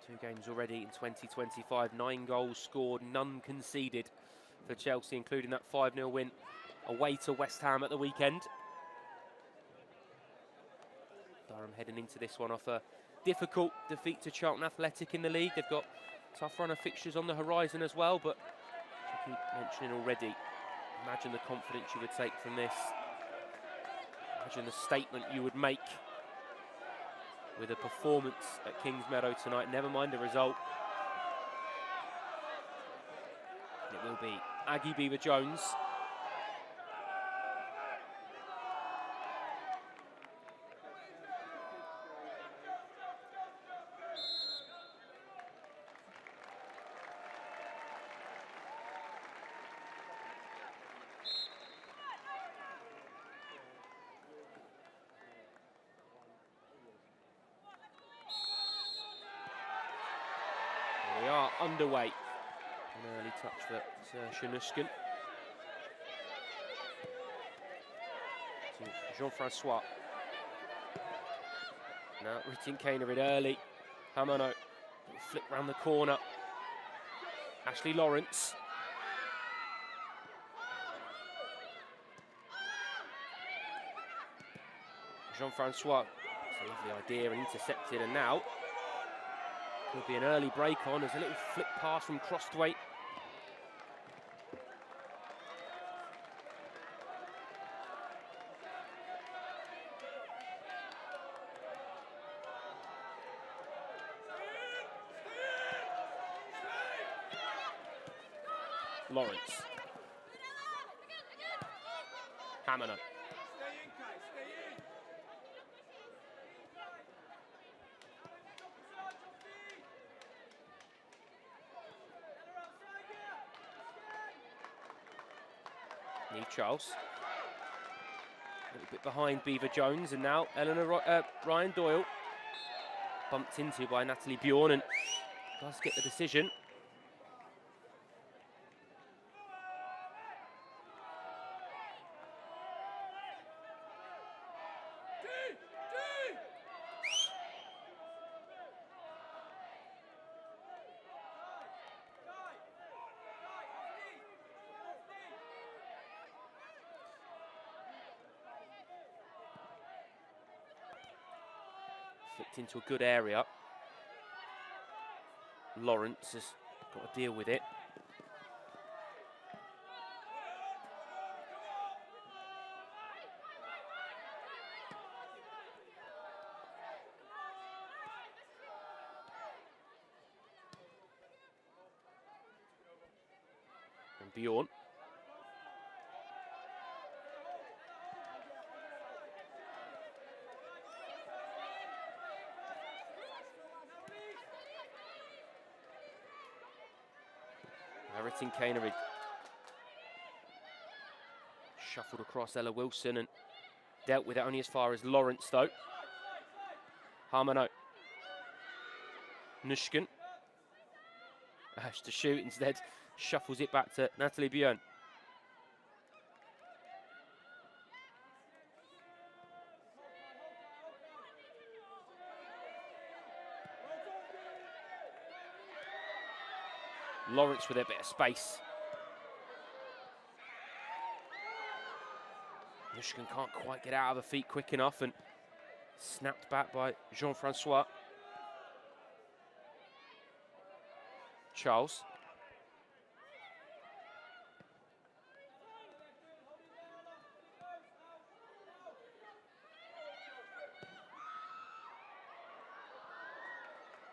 2 games already in 2025, 9 goals scored, none conceded for Chelsea, including that 5-0 win away to West Ham at the weekend. Durham heading into this one off a difficult defeat to Charlton Athletic in the league. They've got a tough run of fixtures on the horizon as well, but I keep mentioning already, imagine the confidence you would take from this. Imagine the statement you would make with a performance at Kingsmeadow tonight, never mind the result. It will be Aggie Beaver-Jones. We are underway. An early touch for Shanuskin. To Jean-Francois. Now Ritin Kanerid early. Hamano. Flick round the corner. Ashley Lawrence. Jean-Francois. It's a lovely idea and intercepted, and now could be an early break on. There's a little flick pass from Crosthwaite. Lawrence. Hamano. Charles. A little bit behind Beaver-Jones, and now Ryan Doyle. Bumped into by Natalie Bjorn and does get the decision. Flicked into a good area. Lawrence has got to deal with it. And Bjorn. Ritin Kanerid shuffled across Ella Wilson and dealt with it only as far as Lawrence though. Harmano. Nushkin. Has to shoot instead. Shuffles it back to Natalie Bjorn. Lawrence with a bit of space. Nushkin can't quite get out of her feet quick enough and snapped back by Jean-Francois. Charles.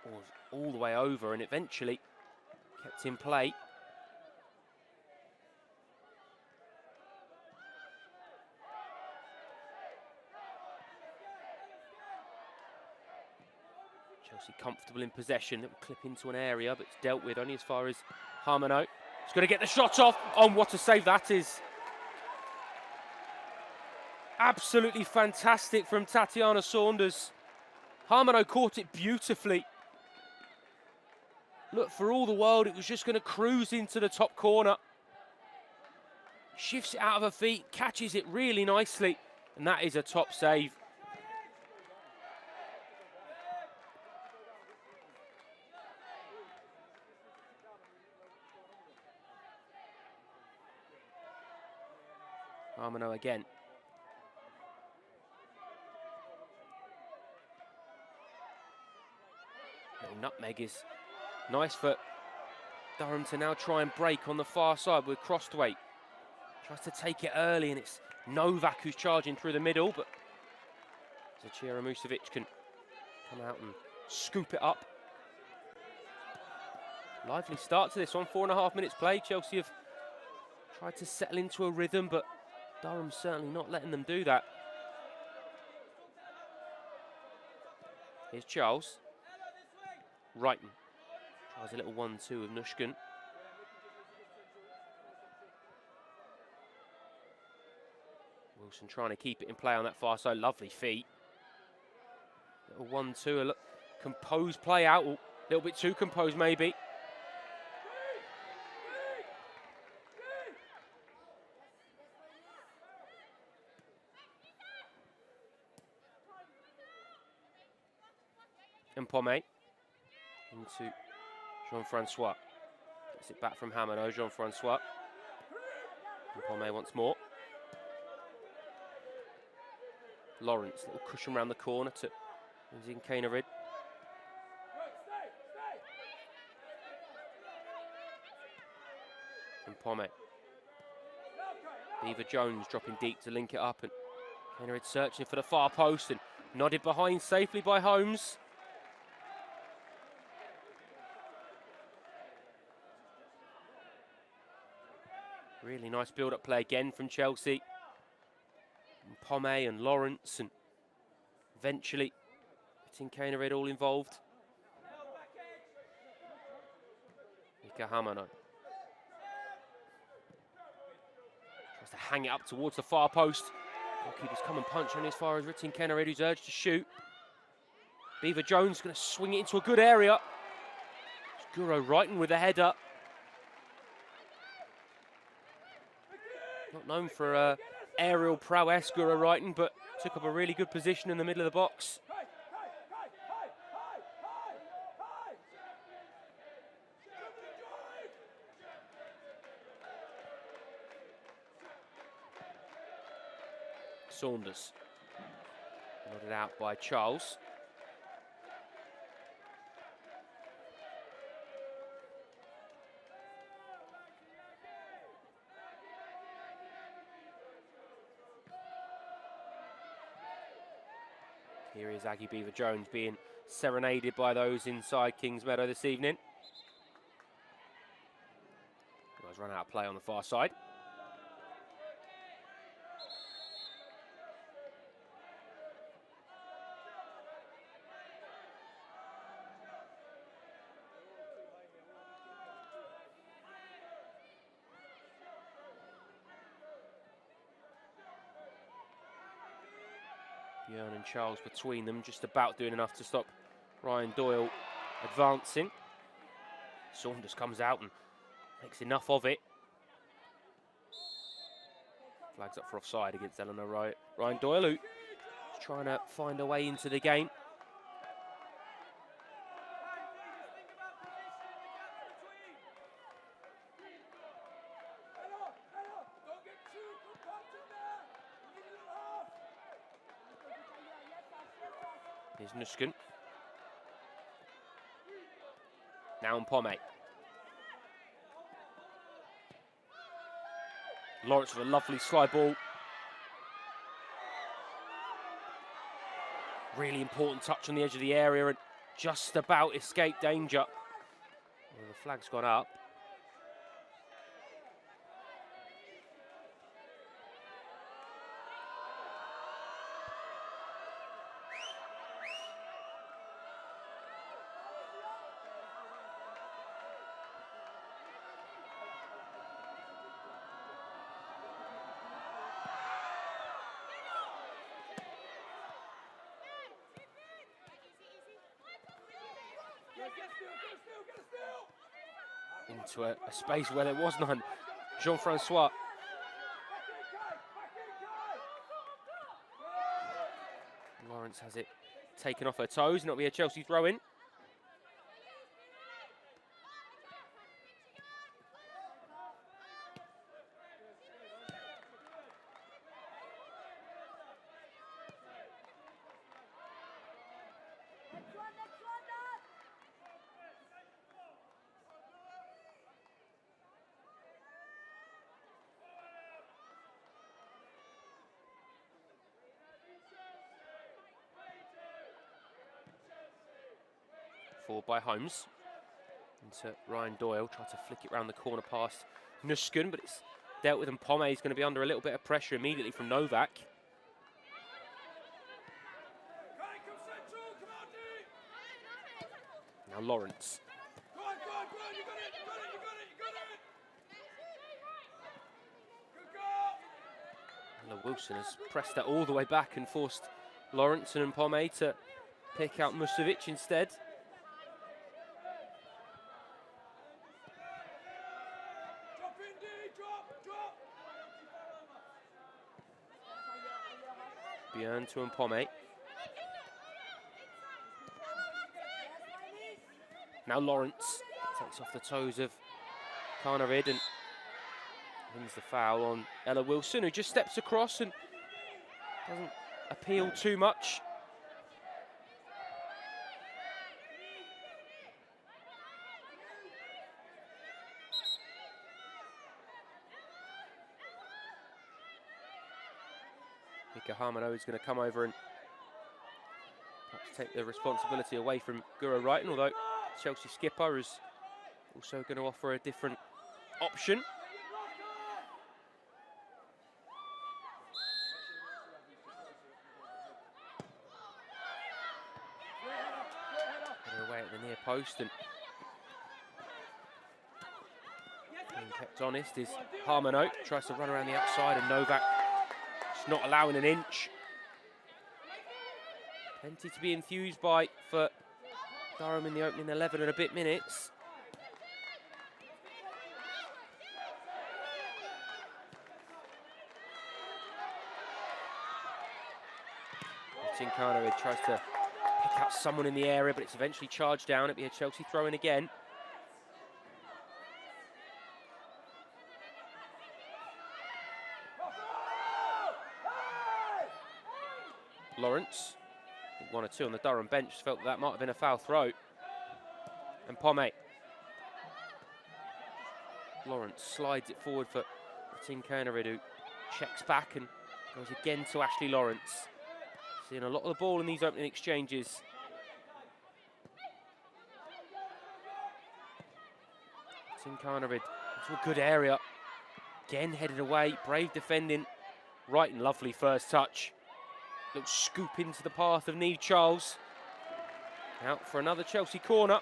Was all the way over and eventually kept in play. Chelsea comfortable in possession. It will clip into an area, but it's dealt with only as far as Harmano. He's going to get the shot off. Oh, what a save that is. Absolutely fantastic from Tatiana Saunders. Harmano caught it beautifully. Look, for all the world, it was just going to cruise into the top corner. Shifts it out of her feet, catches it really nicely, and that is a top save. Armano again. Little nutmeg is nice for Durham to now try and break on the far side with Crosthwaite. Tries to take it early, and it's Novak who's charging through the middle, but Zachira Musovic can come out and scoop it up. Lively start to this one, 4.5 minutes played. Chelsea have tried to settle into a rhythm, but Durham's certainly not letting them do that. Here's Charles. Wrighton tries a little 1-2 with Nushkin. Wilson trying to keep it in play on that far side. Lovely feet. Little 1-2, a composed play out. A little bit too composed maybe. And Pommet into Jean-Francois. Gets it back from Hamano. Jean-Francois. And Pommet once more. Lawrence, little cushion around the corner to Zinkanerid. And Pommet. Beaver Jones dropping deep to link it up, and Kanerid searching for the far post and nodded behind safely by Holmes. Really nice build-up play again from Chelsea. And Pommet and Lawrence, and eventually Zinkanerid all involved. Mika Hamano tries to hang it up towards the far post. Goalkeeper's come and punch on as far as Zinkanerid, who's urged to shoot. Beaver Jones going to swing it into a good area. It's Guro Wrighton with the header. Not known for aerial prowess, Guro Wrighton, but took up a really good position in the middle of the box. Saunders. Nodded out by Charles. Here is Aggie Beaver Jones being serenaded by those inside Kings Meadow this evening. He's run out of play on the far side. Björn and Charles between them, just about doing enough to stop Ryan Doyle advancing. Saunders comes out and makes enough of it. Flags up for offside against Eleanor Ryan Doyle, who's trying to find a way into the game. Here's Nushkin. Now on Pommet. Lawrence with a lovely slide ball. Really important touch on the edge of the area and just about escaped danger. Well, the flag's gone up. Into a space where there was none. Jean-Francois. Lawrence has it taken off her toes, and it'll be a Chelsea throw-in. forward by Holmes. Into Ryan Doyle, try to flick it round the corner past Nuskun, but it's dealt with, and Pomme is going to be under a little bit of pressure immediately from Novak. Now Lawrence. Wilson has pressed that all the way back and forced Lawrence and Pomme to pick out Musovic instead. Björn to Pomme. Now Lawrence takes off the toes of Carnavid and wins the foul on Ella Wilson, who just steps across and doesn't appeal too much. Mika Harmano is going to come over and perhaps take the responsibility away from Guro Wrighton, although Chelsea skipper is also going to offer a different option. Away at the near post, and being kept honest is Harmano. Tries to run around the outside, and Novak just not allowing an inch. Plenty to be enthused by for Durham in the opening 11 and a bit minutes. Tinkano tries to pick out someone in the area, but it's eventually charged down. It'll be a Chelsea throw-in again. Lawrence, I think 1 or 2 on the Durham bench felt that might have been a foul throw. And Pomme. Lawrence slides it forward for Tinkernarid, who checks back and goes again to Ashley Lawrence. Seeing a lot of the ball in these opening exchanges. Tinkernarid into a good area. Again headed away, brave defending. Right and lovely first touch. Little scoop into the path of Niamh Charles. Out for another Chelsea corner.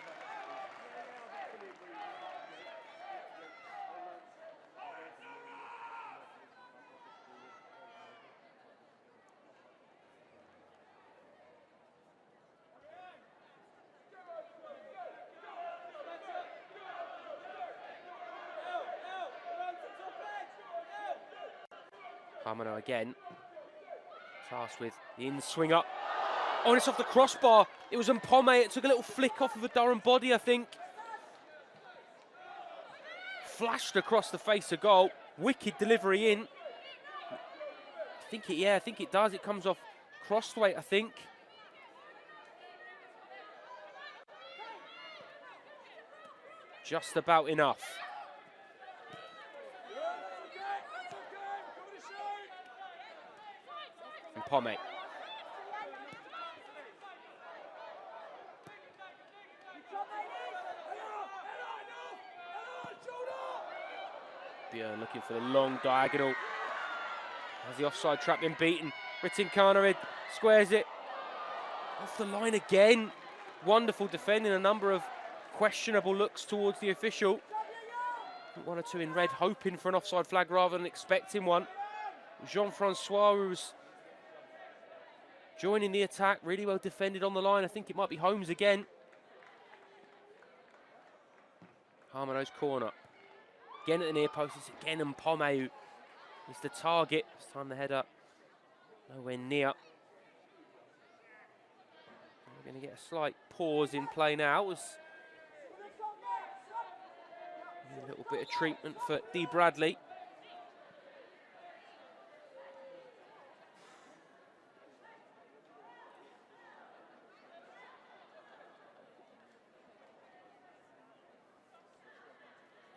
Harmano again. Tasked with the in-swing up. Oh, and it's off the crossbar. It was Pomme. It took a little flick off of a Durham body, I think. Flashed across the face of goal. Wicked delivery in. I think it does. It comes off crossweight, I think. Just about enough. And Pomme. Björn looking for the long diagonal. Has the offside trap been beaten? Ritinkarnarid squares it. Off the line again. Wonderful defending, a number of questionable looks towards the official. 1 or 2 in red, hoping for an offside flag rather than expecting one. Jean-Francois, who's joining the attack, really well defended on the line. I think it might be Holmes again. Harmano's corner. Again at the near post, it's again and Pomme who is the target. This time the header nowhere near. We're going to get a slight pause in play now. As a little bit of treatment for Dee Bradley.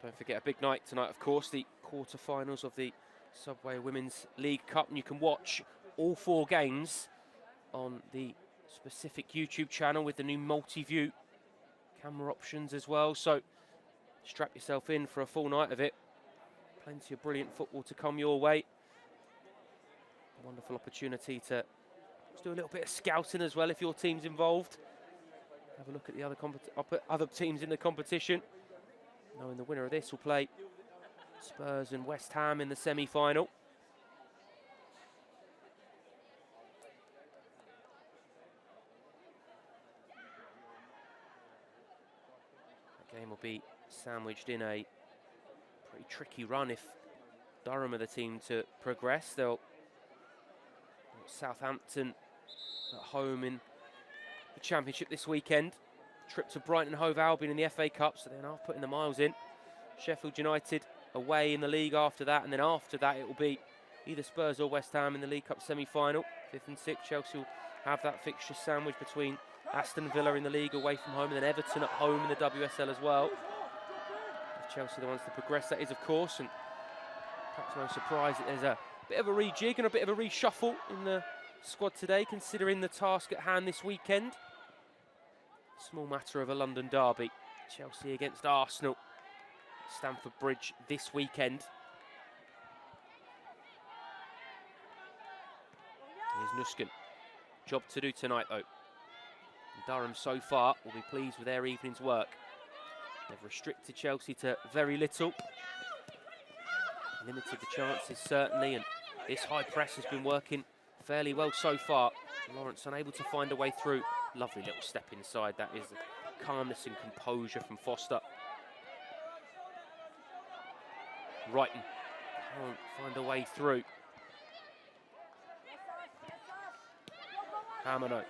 Don't forget, a big night tonight, of course, the quarter-finals of the Subway Women's League Cup, and you can watch all 4 games on the specific YouTube channel with the new multi-view camera options as well, so strap yourself in for a full night of it. Plenty of brilliant football to come your way. A wonderful opportunity to do a little bit of scouting as well if your team's involved. Have a look at the other teams in the competition. Knowing the winner of this will play Spurs and West Ham in the semi-final. The game will be sandwiched in a pretty tricky run if Durham are the team to progress. They'll Southampton at home in the Championship this weekend. Trip to Brighton Hove Albion in the FA Cup, so they're now putting the miles in. Sheffield United away in the league after that, and then after that it will be either Spurs or West Ham in the League Cup semi-final. 5th and 6th, Chelsea will have that fixture sandwich between Aston Villa in the league away from home and then Everton at home in the WSL as well. If Chelsea are the ones to progress, that is of course, and perhaps no surprise that there's a bit of a rejig and a bit of a reshuffle in the squad today, considering the task at hand this weekend. Small matter of a London derby. Chelsea against Arsenal. Stamford Bridge this weekend. Here's Nusken. Job to do tonight though. Durham so far will be pleased with their evening's work. They've restricted Chelsea to very little. Limited the chances certainly, and this high press has been working fairly well so far. Lawrence unable to find a way through. Lovely little step inside, that is the calmness and composure from Foster. Wrighton can't find a way through. Hamano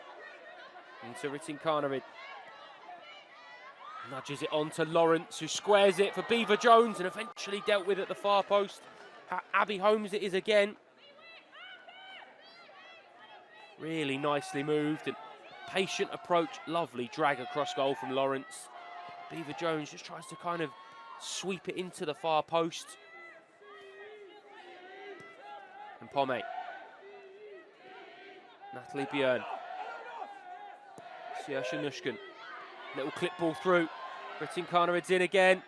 into Ritinkarnarid. Nudges it on to Lawrence, who squares it for Beaver Jones and eventually dealt with at the far post. Abby Holmes it is again. Really nicely moved and patient approach. Lovely drag across goal from Lawrence. Beaver Jones just tries to kind of sweep it into the far post. And Pomme. Natalie Björn. Saoirse Nushkin. Little clip ball through. Ritinkarnarid's in again.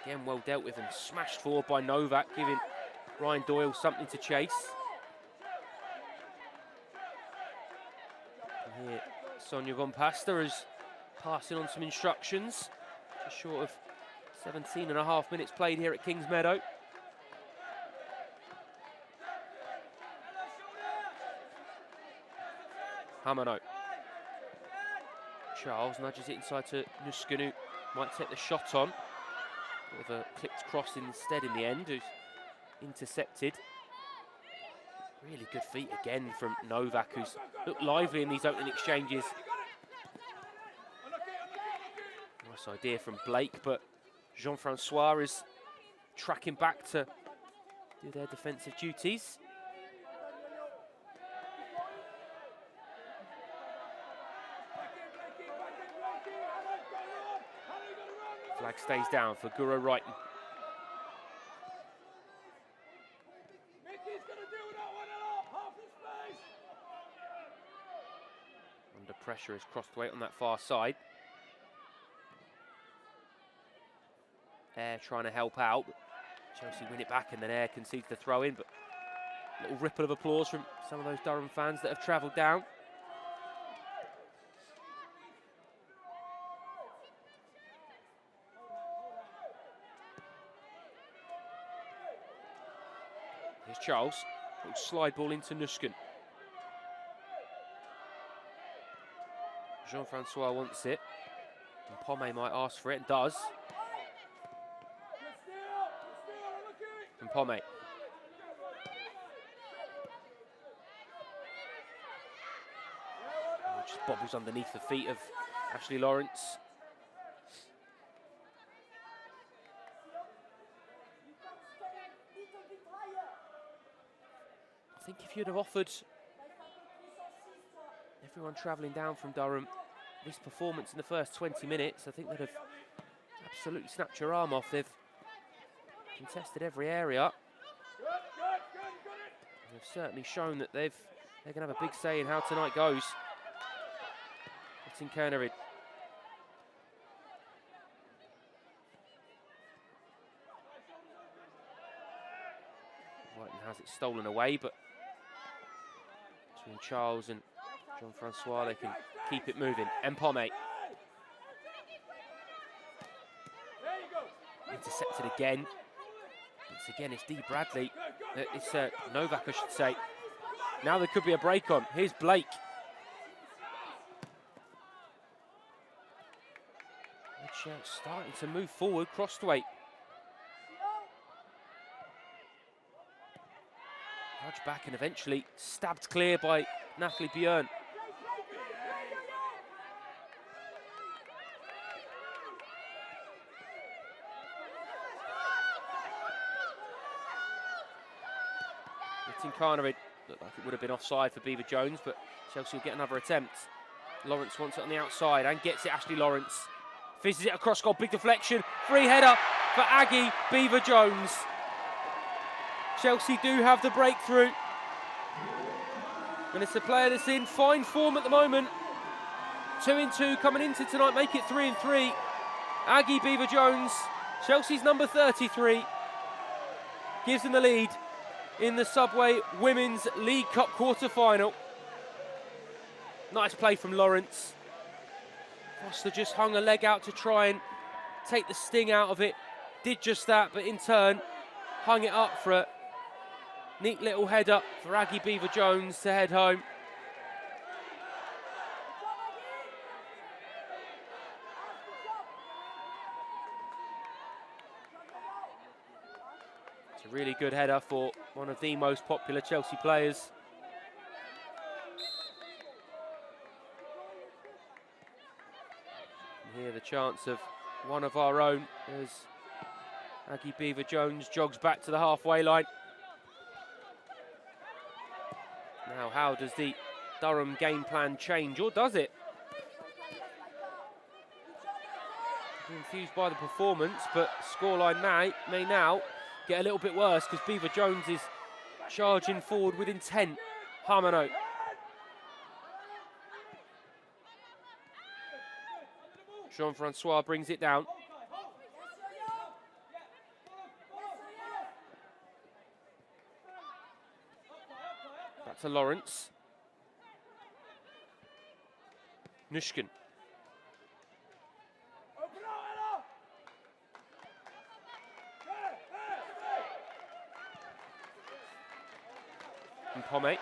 Again, well dealt with and smashed forward by Novak, giving Ryan Doyle something to chase. And here, Sonia von Pasta is passing on some instructions. Just short of 17.5 minutes played here at Kings Meadow. Hamano. Charles nudges it inside to Nuskanu. Might take the shot on. Bit of a clipped cross instead in the end, who's intercepted. Really good feet again from Novak, who's looked lively in these opening exchanges. Nice idea from Blake, but Jean-Francois is tracking back to do their defensive duties. Flag stays down for Guro Wrighton. Under pressure is crossed away on that far side. Air trying to help out. Chelsea win it back and then Air concedes the throw in, but a little ripple of applause from some of those Durham fans that have travelled down. Here's Charles. Little slide ball into Nushkin. Jean-Francois wants it. And Pomme might ask for it, and does. And Pomme. Just bobbles underneath the feet of Ashley Lawrence. I think if you'd have offered everyone travelling down from Durham this performance in the first 20 minutes, I think they'd have absolutely snapped your arm off. They've contested every area. They've certainly shown that they've They're going to have a big say in how tonight goes. It's in Kernerid. Whiten has it stolen away, but between Charles and Jean-Francois, they can keep it moving. Mpome. Intercepted again. Once again, it's D. Bradley. It's Novak, I should say. Now there could be a break on. Here's Blake. Starting to move forward, crossed weight. Nudged back and eventually stabbed clear by Natalie Björn. Carnerid looked like it would have been offside for Beaver Jones, but Chelsea will get another attempt. Lawrence wants it on the outside and gets it. Ashley Lawrence fizzes it across goal, big deflection, free header for Aggie Beaver Jones. Chelsea do have the breakthrough, and it's a player that's in fine form at the moment. 2-2 coming into tonight, make it 3-3. Aggie Beaver Jones, Chelsea's number 33, gives them the lead in the Subway Women's League Cup quarter-final. Nice play from Lawrence. Foster just hung a leg out to try and take the sting out of it. Did just that, but in turn, hung it up for a neat little header for Aggie Beaver Jones to head home. It's a really good header for one of the most popular Chelsea players. And here the chance of one of our own as Aggie Beaver Jones jogs back to the halfway line. Now, how does the Durham game plan change, or does it? Confused by the performance, but scoreline may now get a little bit worse because Beaver Jones is charging forward with intent. Harmano. Jean-Francois brings it down. Back to Lawrence. Nushkin. And Pomé.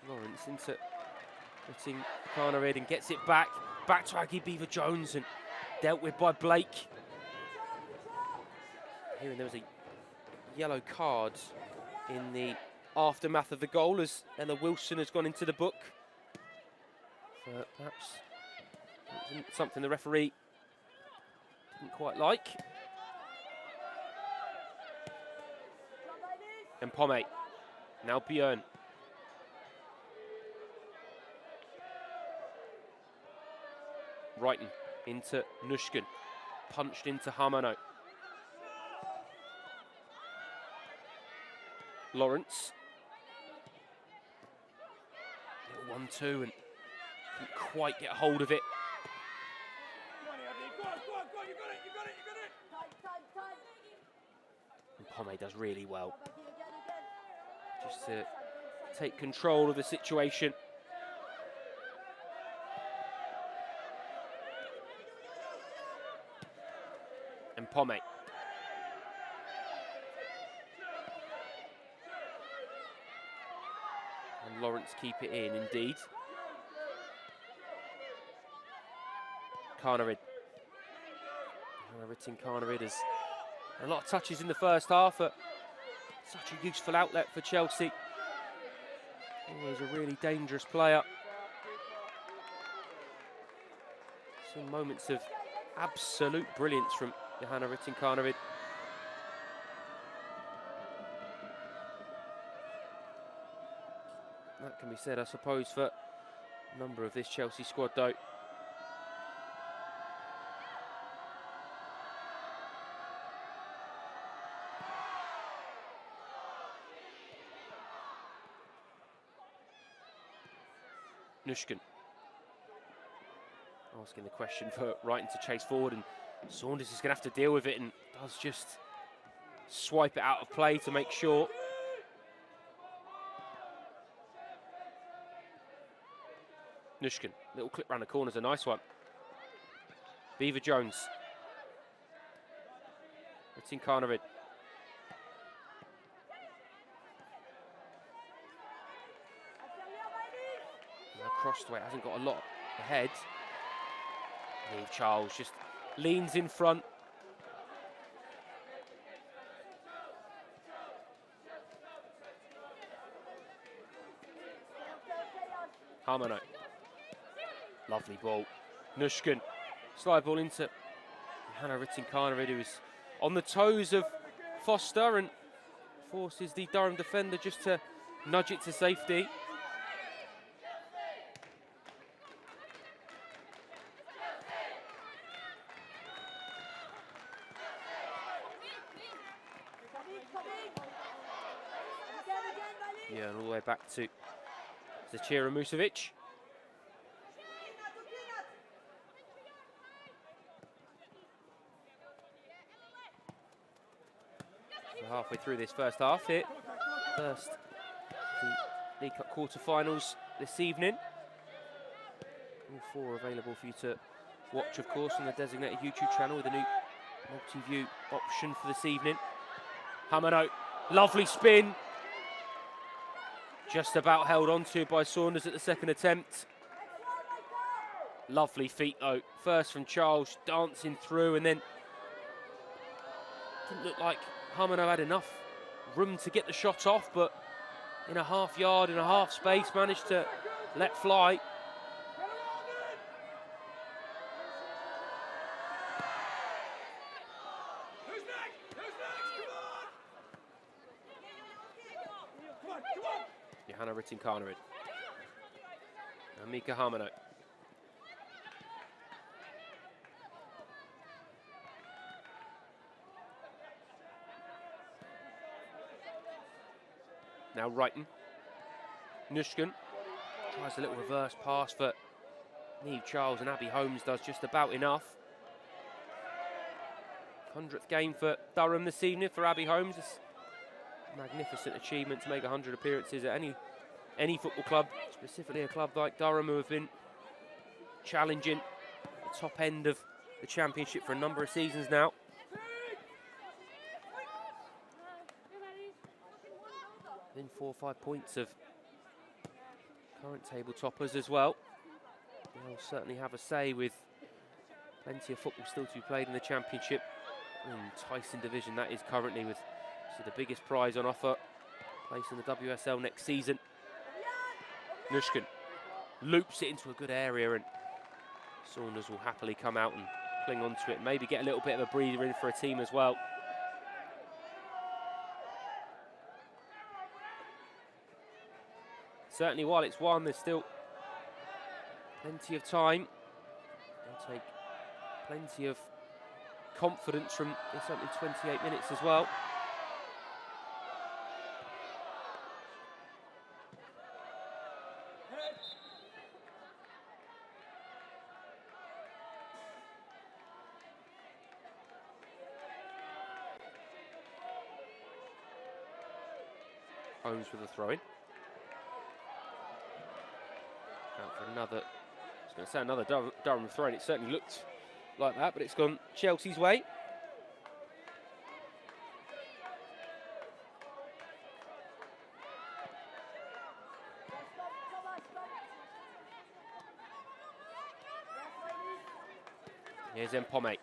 Lawrence into putting Carnerid and gets it back to Aggie Beaver Jones and dealt with by Blake. Here, and there was a yellow card in the aftermath of the goal as Ella Wilson has gone into the book. Perhaps something the referee didn't quite like. And Pomé. Now Björn. Wrighton into Nushkin. Punched into Harmano. Lawrence. 1-2 and couldn't quite get hold of it. And Pomé does really well just to take control of the situation. And Pomé. And Lawrence keep it in, indeed. Carnerid. Carnerid has a lot of touches in the first half. Such a useful outlet for Chelsea. Always a really dangerous player. Some moments of absolute brilliance from Johanna Rytting-Kaneryd. That can be said, I suppose, for a number of this Chelsea squad, though. Nushkin asking the question for Wrighton to chase forward, and Saunders is going to have to deal with it and does just swipe it out of play to make sure. Nushkin, little clip round the corner is a nice one. Beaver Jones. It's in Carnavid. Now Crossway hasn't got a lot ahead. Neve Charles just leans in front. Harmono. Lovely ball. Nushkin. Slide ball into Hannah Ritting-Carnavid, who is on the toes of Foster and forces the Durham defender just to nudge it to safety. Yeah, and all the way back to Zachira Musovic. Halfway through this first half here. First, the League Cup quarter-finals this evening. All four available for you to watch, of course, on the designated YouTube channel with a new multi-view option for this evening. Hamano, lovely spin. Just about held on to by Saunders at the second attempt. Lovely feet though. First from Charles, dancing through, and then didn't look like Hamano had enough room to get the shot off, but in a half yard, in a half space, managed to let fly. Johanna Ritting-Carnavid. And Mika Hamano. Now Wrighton. Nushkin tries a little reverse pass for Neve Charles, and Abby Holmes does just about enough. 100th game for Durham this evening for Abby Holmes. It's a magnificent achievement to make 100 appearances at any football club, specifically a club like Durham, who have been challenging the top end of the championship for a number of seasons now. Within 4 or 5 points of current table toppers as well. They'll certainly have a say, with plenty of football still to be played in the championship. Enticing division that is currently, with the biggest prize on offer, place in the WSL next season. Nushkin loops it into a good area, and Saunders will happily come out and cling on to it, maybe get a little bit of a breather in for a team as well. Certainly while it's 1, there's still plenty of time. They'll take plenty of confidence from this opening 28 minutes as well. Holmes with a throw-in. Out for another, I was going to say another Durham throw-in. It certainly looked like that, but it's gone Chelsea's way. Here's Mpome.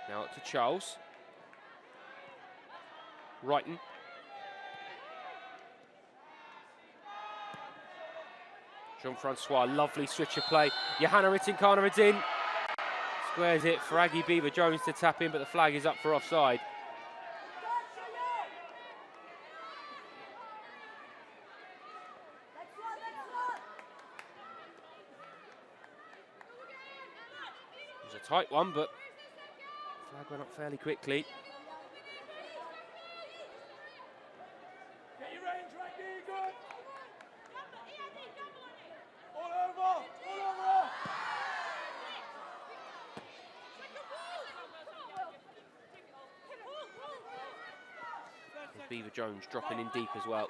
Now up to Charles. Wrighton. Jean-Francois, lovely switch of play. Johanna Ritting-Carnavid's in. Squares it for Aggie Beaver-Jones to tap in, but the flag is up for offside. It was It's a tight one, but flag went up fairly quickly. Get your range right there, good. All over, all over. Beaver Jones dropping in deep as well.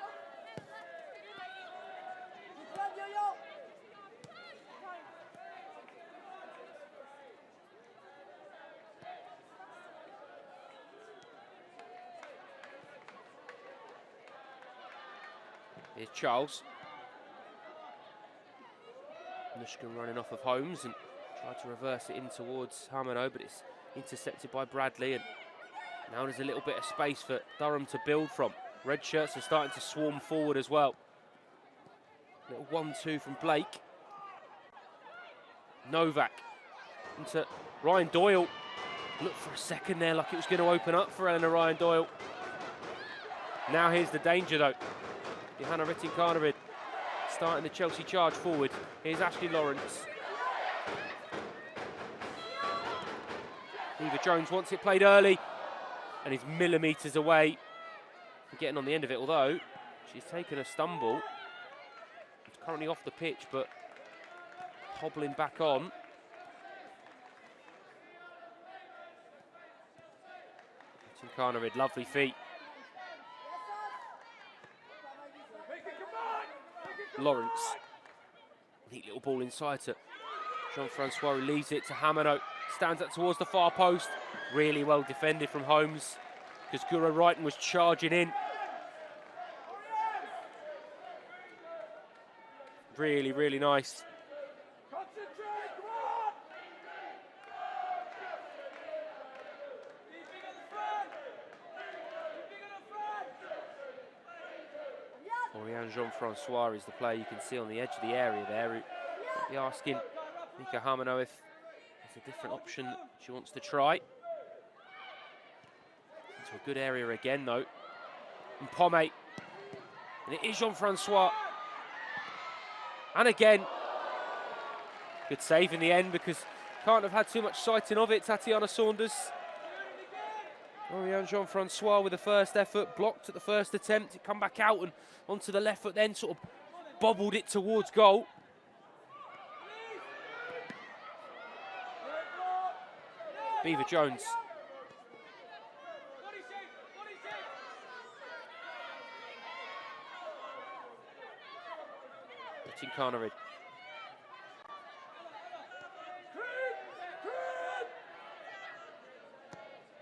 Here's Charles. Nushkan running off of Holmes and tried to reverse it in towards Hamano, but it's intercepted by Bradley. And now there's a little bit of space for Durham to build from. Red shirts are starting to swarm forward as well. Little 1-2 from Blake. Novak into Ryan Doyle. Looked for a second there like it was going to open up for Eleanor Ryan Doyle. Now here's the danger though. Johanna Ritting-Carnarid starting the Chelsea charge forward. Here's Ashley Lawrence. Beaver Jones wants it played early and is millimetres away from getting on the end of it, although she's taken a stumble. It's currently off the pitch, but hobbling back on. Ritting-Carnarid, lovely feet. Lawrence, neat little ball inside to Jean-Francois, who leaves it to Hamano. Stands up towards the far post. Really well defended from Holmes because Guro Wrighton was charging in. Really, really nice. Oriane Jean-Francois is the player you can see on the edge of the area there, who might be asking Mika Hamano if there's a different option she wants to try. Into a good area again though. And Pomme. And it is Jean-Francois. And again, good save in the end because can't have had too much sighting of it, Tatiana Saunders. Oriane Jean-Francois with the first effort, blocked at the first attempt. It come back out and onto the left foot, then sort of bobbled it towards goal. Beaver Jones. Ritting-Carnarid.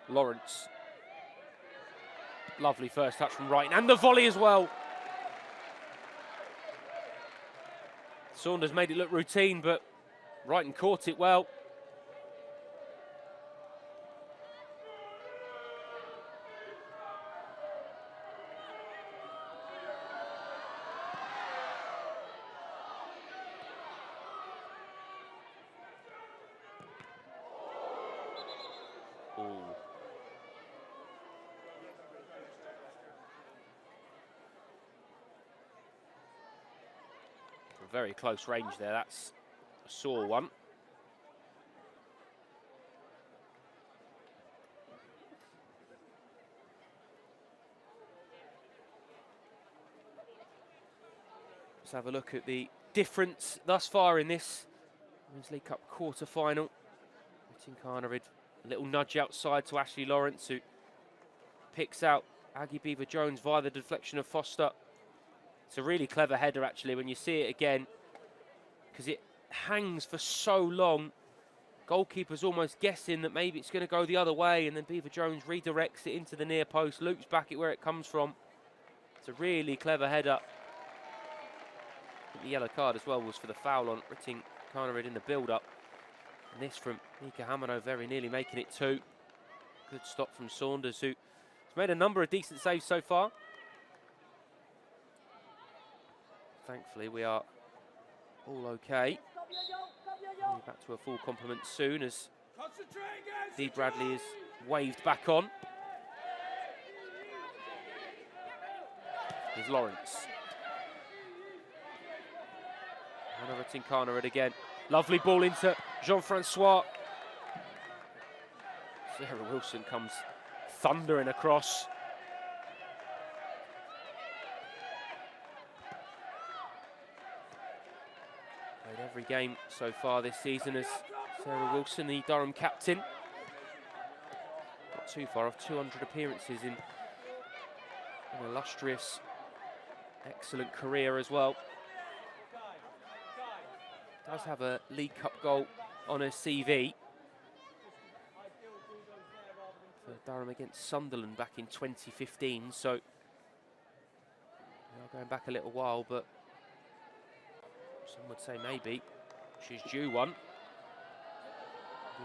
Lawrence. Lovely first touch from Wrighton, and the volley as well. Saunders made it look routine, but Wrighton caught it well. Ooh. Very close range there, that's a sore one. Let's have a look at the difference thus far in this Women's League Cup quarter-final. Ritting-Carnarid, a little nudge outside to Ashley Lawrence, who picks out Aggie Beaver Jones via the deflection of Foster. It's a really clever header actually when you see it again, because it hangs for so long. Goalkeeper's almost guessing that maybe it's going to go the other way, and then Beaver Jones redirects it into the near post, loops back at where it comes from. It's a really clever header. I think the yellow card as well was for the foul on Ritting-Carnarid in the build-up. And this from Mika Hamano very nearly making it 2. Good stop from Saunders, who has made a number of decent saves so far. Thankfully, we are all okay. We'll be back to a full complement soon as Dee Bradley is waved back on. Here's Lawrence. Ritting-Carnarid again. Lovely ball into Jean-Francois. Sarah Wilson comes thundering across. Played every game so far this season as Sarah Wilson, the Durham captain. Not too far off, 200 appearances in an illustrious, excellent career as well. Does have a League Cup goal on her CV for Durham against Sunderland back in 2015, so we are going back a little while, but some would say maybe she's due one.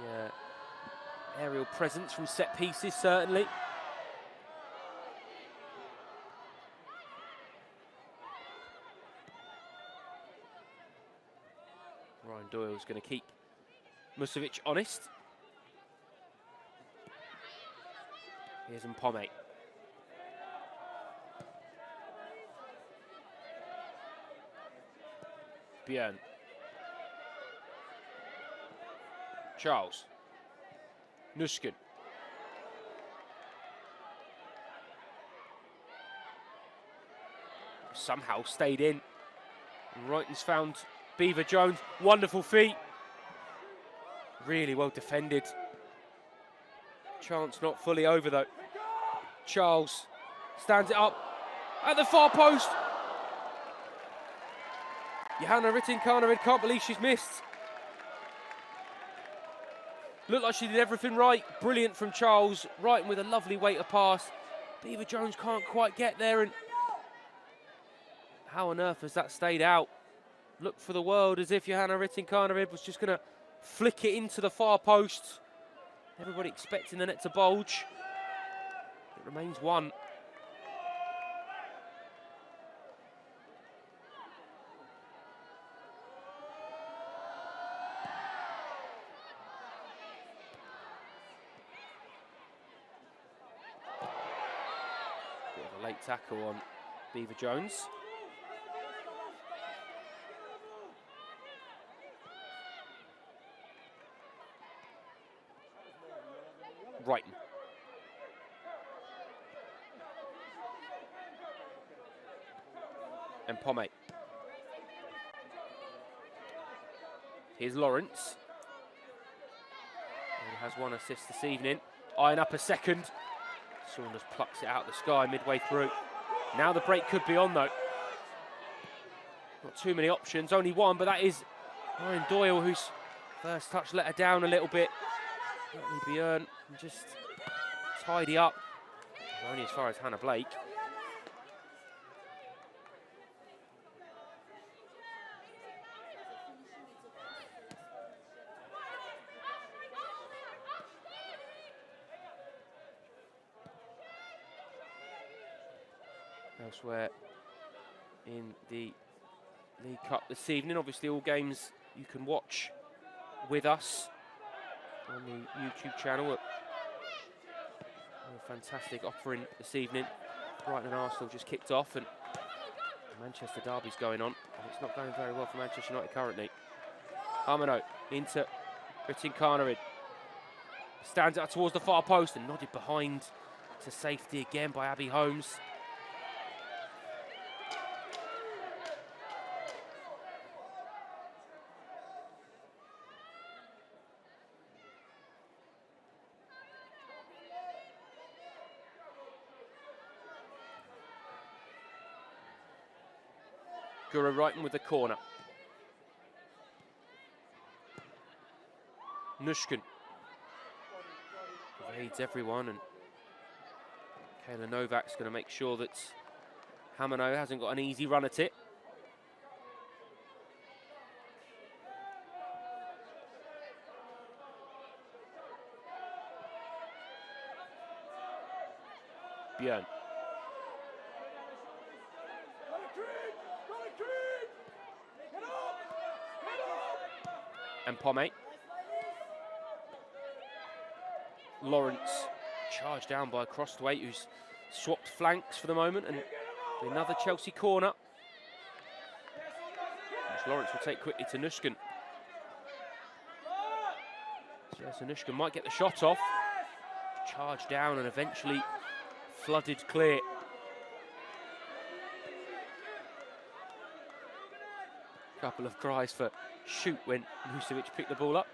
The aerial presence from set pieces, certainly. Ryan Doyle's going to keep Musovic honest. Here's Mpome. Björn. Charles. Nusken. Somehow stayed in. And Reutens found Beaver Jones. Wonderful feet. Really well defended. Chance not fully over though. Charles stands it up at the far post. Johanna Rytting-Kaneryd can't believe she's missed. Looked like she did everything right. Brilliant from Charles. Wrighton with a lovely weighter pass. Beaver Jones can't quite get there, and how on earth has that stayed out? Looked for the world as if Johanna Rytting-Kaneryd was just going to flick it into the far post. Everybody expecting the net to bulge. It remains one. Bit of a late tackle on Beaver Jones. Wrighton. And Mpome. Here's Lawrence. He has one assist this evening. Eyeing up a second. Saunders plucks it out of the sky midway through. Now the break could be on though. Not too many options, only one, but that is Ryan Doyle, whose first touch let her down a little bit. Let Björn just tidy up. Only as far as Hannah Blake. Elsewhere in the League Cup this evening, obviously all games you can watch with us on the YouTube channel. A fantastic offering this evening. Brighton and Arsenal just kicked off, and the Manchester derby's going on, and it's not going very well for Manchester United currently. Harmono into Rytting-Kaneryd. Stands out towards the far post and nodded behind to safety again by Abby Holmes. Guru Wrighton with the corner. Nushkin evades everyone, and Kayla Novak's going to make sure that Hamano hasn't got an easy run at it. Björn. And Mpome. Lawrence charged down by Crosthwaite, who's swapped flanks for the moment, and another Chelsea corner, which Lawrence will take quickly to Nushkin. So Nushkin might get the shot off. charged down and eventually flooded clear. Couple of cries for shoot when Musovic picked the ball up.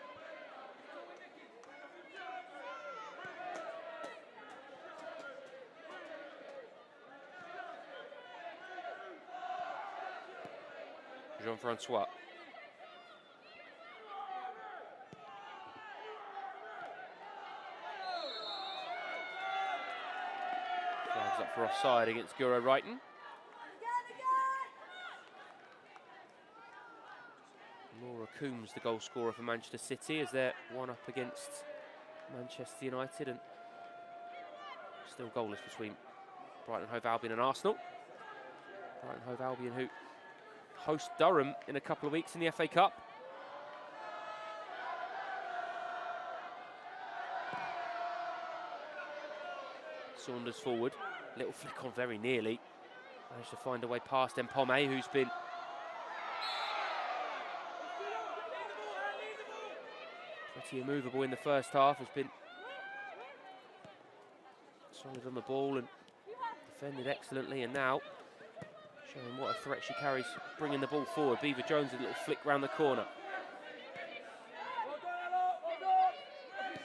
Jean-Francois. Flags up for offside against Guro Reiten. Laura Coombs, the goal scorer for Manchester City, as they're one up against Manchester United, and still goalless between Brighton Hove Albion and Arsenal. Brighton Hove Albion, who host Durham in a couple of weeks in the FA Cup. Saunders forward, little flick on very nearly. Managed to find a way past Mpome, who's been pretty immovable in the first half, has been solid on the ball and defended excellently, and now showing what a threat she carries, bringing the ball forward. Beaver Jones, a little flick round the corner.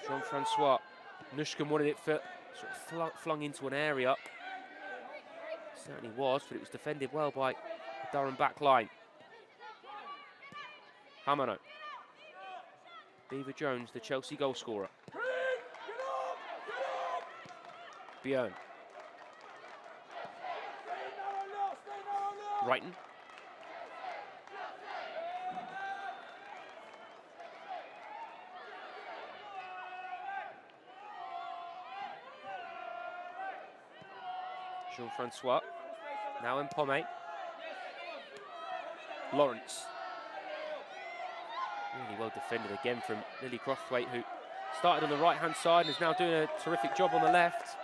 Jean-Francois, Nushkin wanted it for, sort of flung into an area. Certainly was, but it was defended well by the Durham back line. Hamano. Beaver Jones, the Chelsea goal scorer. Björn. Reiten. Jean-Francois. Now Mpome. Lawrence. Really well defended again from Lily Crosswaite, who started on the right-hand side and is now doing a terrific job on the left.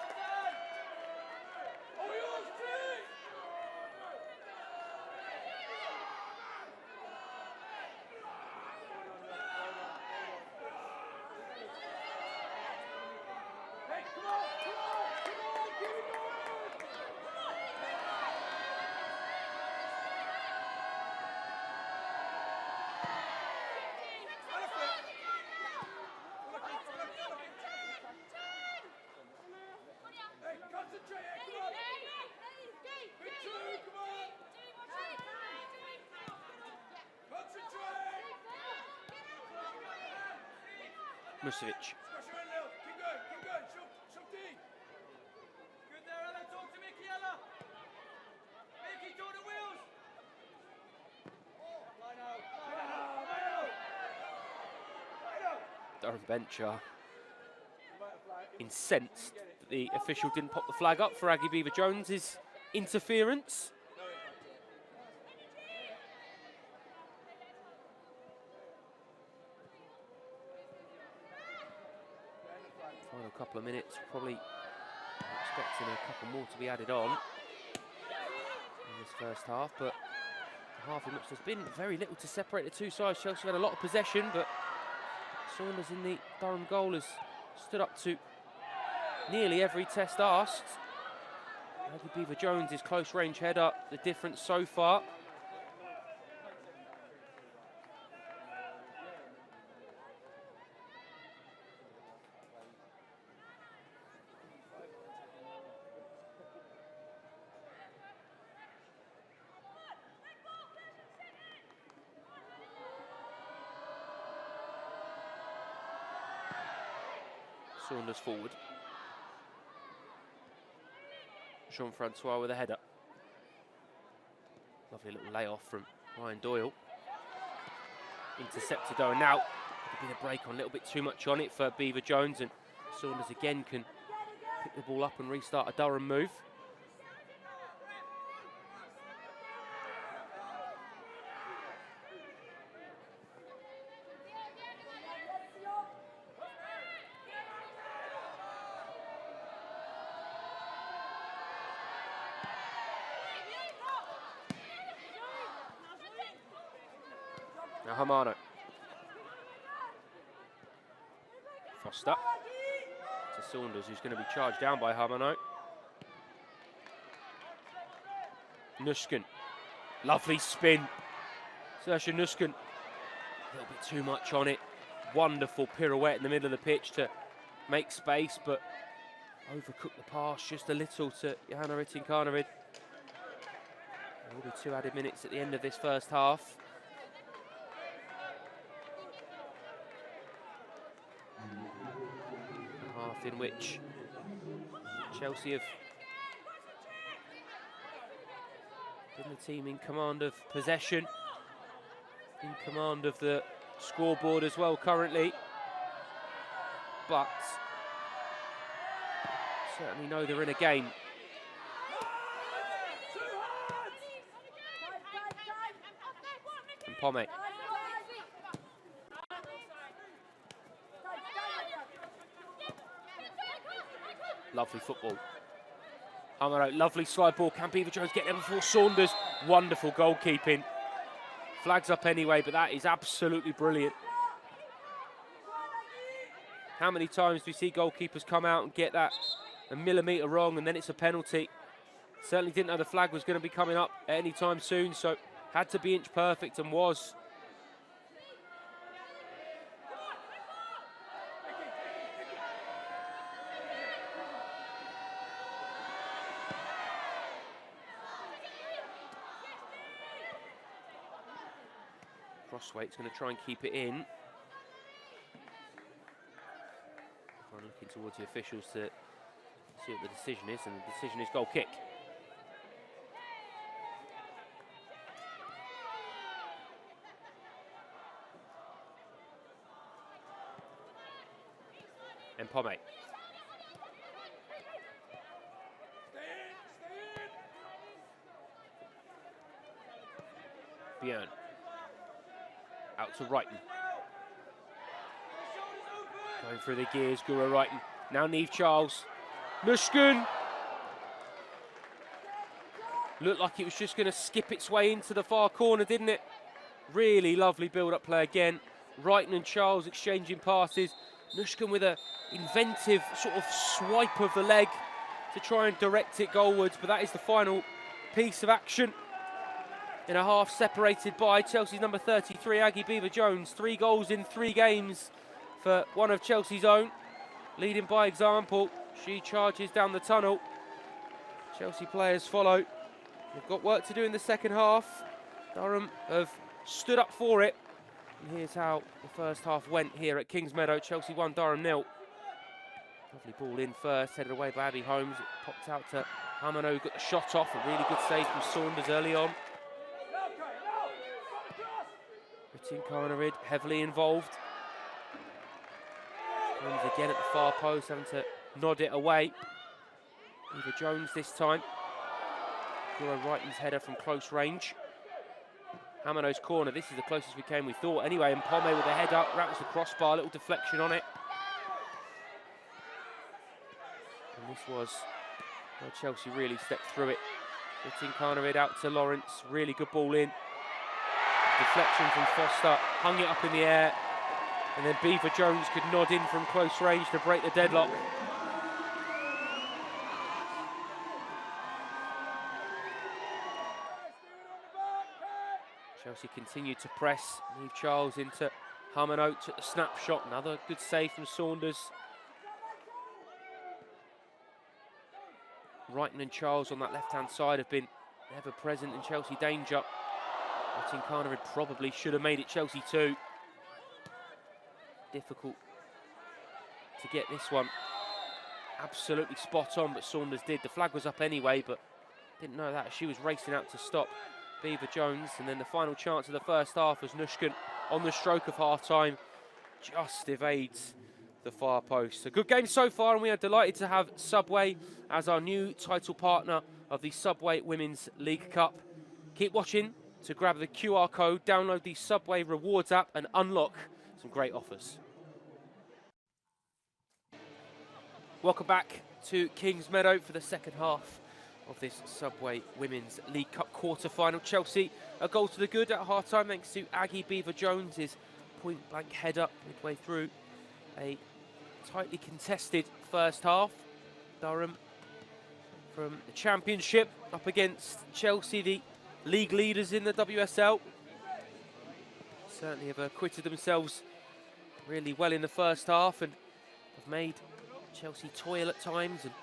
Musovic. Durham bench are incensed that the official didn't pop the flag up for Aggie Beaver Jones's interference. Final couple of minutes, probably expecting a couple more to be added on in this first half, but the half in which there's been very little to separate the two sides. Chelsea had a lot of possession, but Saunders in the Durham goal has stood up to nearly every test asked. Aggie Beaver Jones' close range header, the difference so far. Saunders forward. Jean-Francois with a header. Lovely little layoff from Ryan Doyle. Intercepted though, and now a bit of break on, a little bit too much on it for Beaver Jones, and Saunders again can pick the ball up and restart a Durham move. Now Hamano. Foster to Saunders, who's going to be charged down by Hamano. Nushkin, lovely spin. Saoirse Nushkin, a little bit too much on it. Wonderful pirouette in the middle of the pitch to make space, but overcooked the pass just a little to Johanna Rytting-Kaneryd. There will be 2 added minutes at the end of this first half. A half in which Chelsea have been the team in command of possession, in command of the scoreboard as well currently, but certainly know they're in a game. And Pomme. Lovely football. Hamano, lovely slide ball. Can Beaver-Jones get there before Saunders? Wonderful goalkeeping. Flags up anyway, but that is absolutely brilliant. How many times do we see goalkeepers come out and get that a millimetre wrong and then it's a penalty? Certainly didn't know the flag was going to be coming up at any time soon, so had to be inch perfect and was. Crosswaite's going to try and keep it in. I'm looking towards the officials to see what the decision is, and the decision is goal kick. And Pomme. Björn. Out to Wrighton. Going through the gears, Guro Wrighton. Now Niamh Charles. Nushkin. Looked like it was just going to skip its way into the far corner, didn't it? Really lovely build-up play again. Wrighton and Charles exchanging passes. Nushkin with an inventive sort of swipe of the leg to try and direct it goalwards, but that is the final piece of action. In a half separated by Chelsea's number 33, Aggie Beaver-Jones. 3 goals in 3 games for one of Chelsea's own. Leading by example, she charges down the tunnel. Chelsea players follow. They've got work to do in the second half. Durham have stood up for it. And here's how the first half went here at Kingsmeadow. Chelsea 1, Durham 0. Lovely ball in first, headed away by Abby Holmes. It popped out to Hamano, who got the shot off. A really good save from Saunders early on. Rytting-Kaneryd heavily involved. Holmes again at the far post, having to nod it away. Beaver-Jones this time. Guro Wrighton's header from close range. Hamano's corner, this is the closest we came, we thought. Anyway, and Pomme with the head up, rattles the crossbar, a little deflection on it. And this was where Chelsea really stepped through it. Rytting-Kaneryd out to Lawrence, really good ball in. Deflection from Foster, hung it up in the air, and then Beaver-Jones could nod in from close range to break the deadlock. Chelsea continued to press. Niamh Charles into Hamano, took the snapshot. Another good save from Saunders. Wrighton and Charles on that left-hand side have been ever present in Chelsea danger. Rytting-Kaneryd probably should have made it Chelsea 2. Difficult to get this one absolutely spot on, but Saunders did. The flag was up anyway, but didn't know that. She was racing out to stop Beaver-Jones, and then the final chance of the first half was Nushkin on the stroke of half-time. Just evades the far post. A good game so far, and we are delighted to have Subway as our new title partner of the Subway Women's League Cup. Keep watching to grab the QR code, download the Subway Rewards app and unlock some great offers. Welcome back to Kingsmeadow for the second half of this Subway Women's League Cup quarter-final. Chelsea a goal to the good at half-time thanks to Aggie Beaver-Jones' point-blank header midway through a tightly contested first half. Durham from the Championship up against Chelsea, the league leaders in the WSL. Certainly have acquitted themselves really well in the first half and have made Chelsea toil at times, and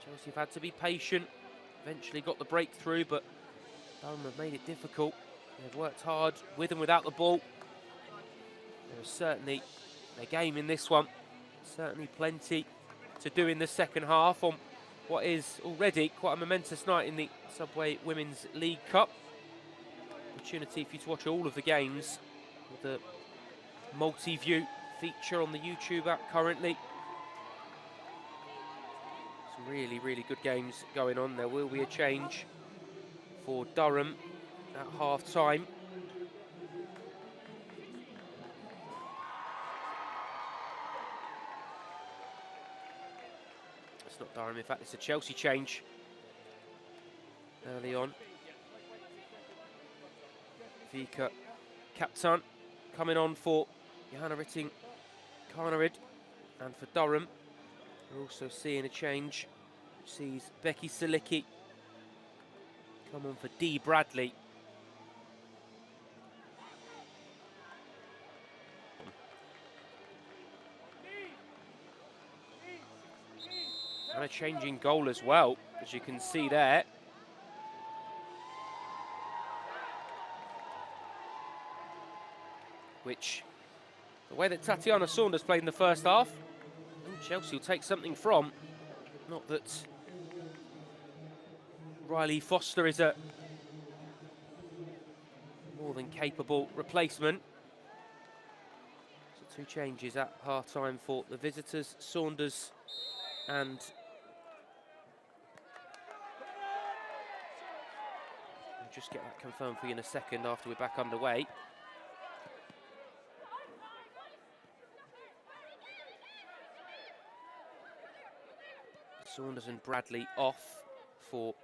Chelsea have had to be patient. Eventually got the breakthrough, but Durham have made it difficult. They've worked hard with and without the ball. There is certainly a game in this one. Certainly plenty to do in the second half on what is already quite a momentous night in the Subway Women's League Cup. Opportunity for you to watch all of the games with the multi-view feature on the YouTube app currently. Some really, really good games going on. There will be a change for Durham at half-time. It's not Durham, in fact, it's a Chelsea change early on. Vika Kaptan coming on for Johanna Rytting-Kaneryd, and for Durham we're also seeing a change, which sees Becky Silicki come on for Dee Bradley. And a changing goal as well, as you can see there. Which, the way that Tatiana Saunders played in the first half, I think Chelsea will take something from. Not that Riley Foster is a more than capable replacement. So two changes at half-time for the visitors, Saunders and I'll just get that confirmed for you in a second after we're back underway. Saunders and Bradley off for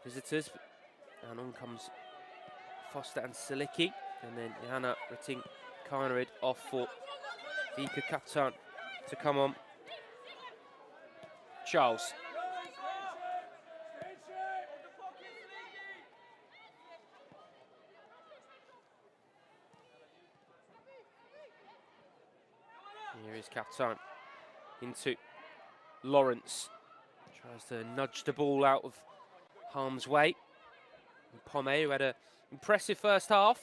visitors, and on comes Foster and Silicki, and then Johanna Rytting-Kaneryd off for Vika Kaptan to come on. Charles. Here is Kaptan into Lawrence. Tries to nudge the ball out of harm's way. And Pomme, who had an impressive first half.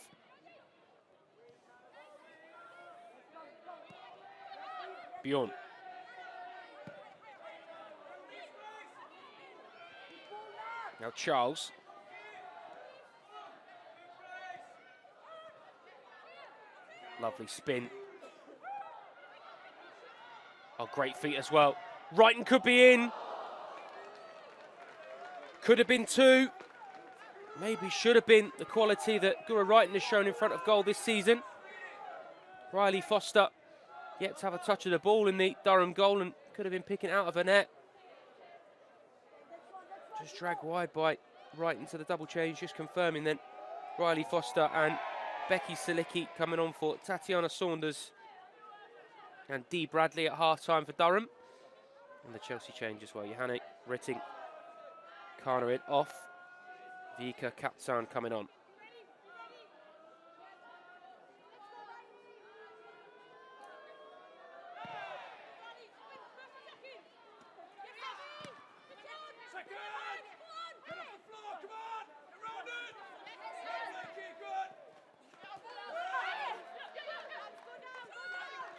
Bjorn. Now Charles. Lovely spin. Oh, great feet as well. Wrighton could be in. Could have been two. Maybe should have been the quality that Gura Wrighton has shown in front of goal this season. Riley Foster yet to have a touch of the ball in the Durham goal and could have been picking it out of a net. Just dragged wide by Wrighton to the double change, just confirming then Riley Foster and Becky Silicki coming on for Tatiana Saunders and Dee Bradley at half-time for Durham. And the Chelsea change as well. Johanna Rytting-Kaneryd off. Vika Kaptan coming on.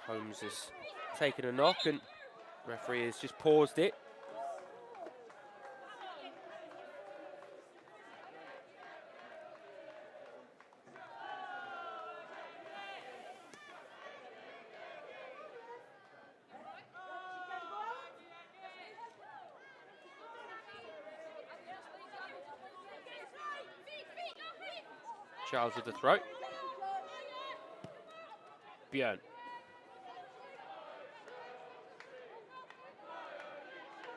Holmes has taken a knock and referee has just paused it. Charles with the throw. Björn.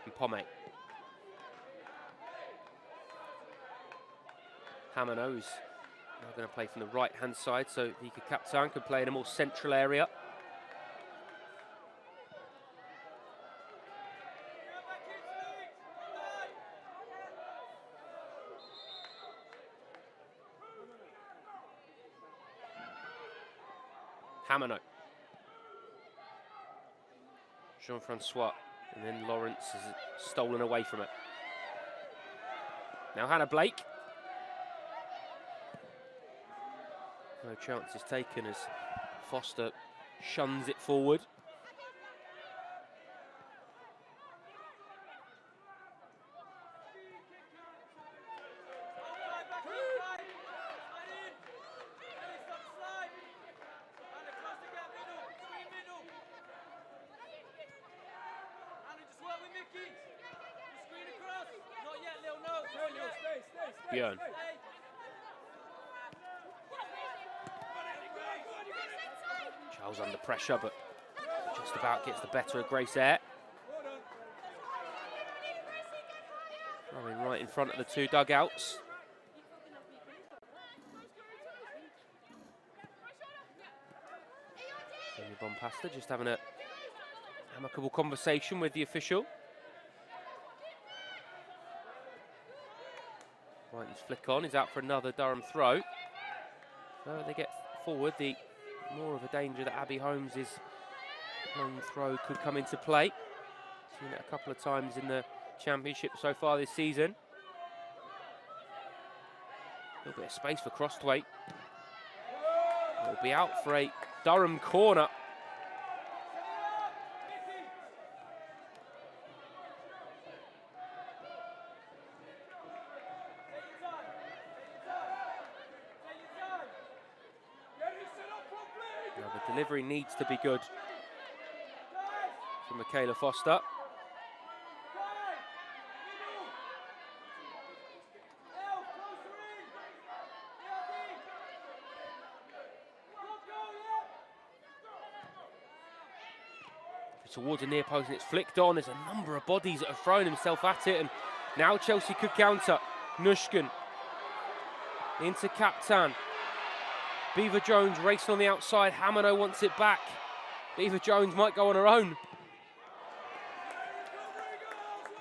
And Pomme. Hamano's now going to play from the right-hand side, so Vika Kaptan can play in a more central area. Hamano. Jean-Francois. And then Lawrence has stolen away from it. Now Hannah Blake. No chances taken as Foster shuns it forward. Björn. Charles under pressure, but just about gets the better of Grace Air. Running right in front of the two dugouts. Bompasta just having a amicable conversation with the official. Whiten's flick on, he's out for another Durham throw. So they get forward, the more of a danger that Abby Holmes' long throw could come into play. Seen it a couple of times in the championship so far this season. A little bit of space for Crosthwaite. It'll be out for a Durham corner. Delivery needs to be good from Michaela Foster. Towards the near post and it's flicked on. There's a number of bodies that have thrown himself at it, and now Chelsea could counter. Nushkin into Captain. Beaver Jones racing on the outside. Hamano wants it back. Beaver Jones might go on her own.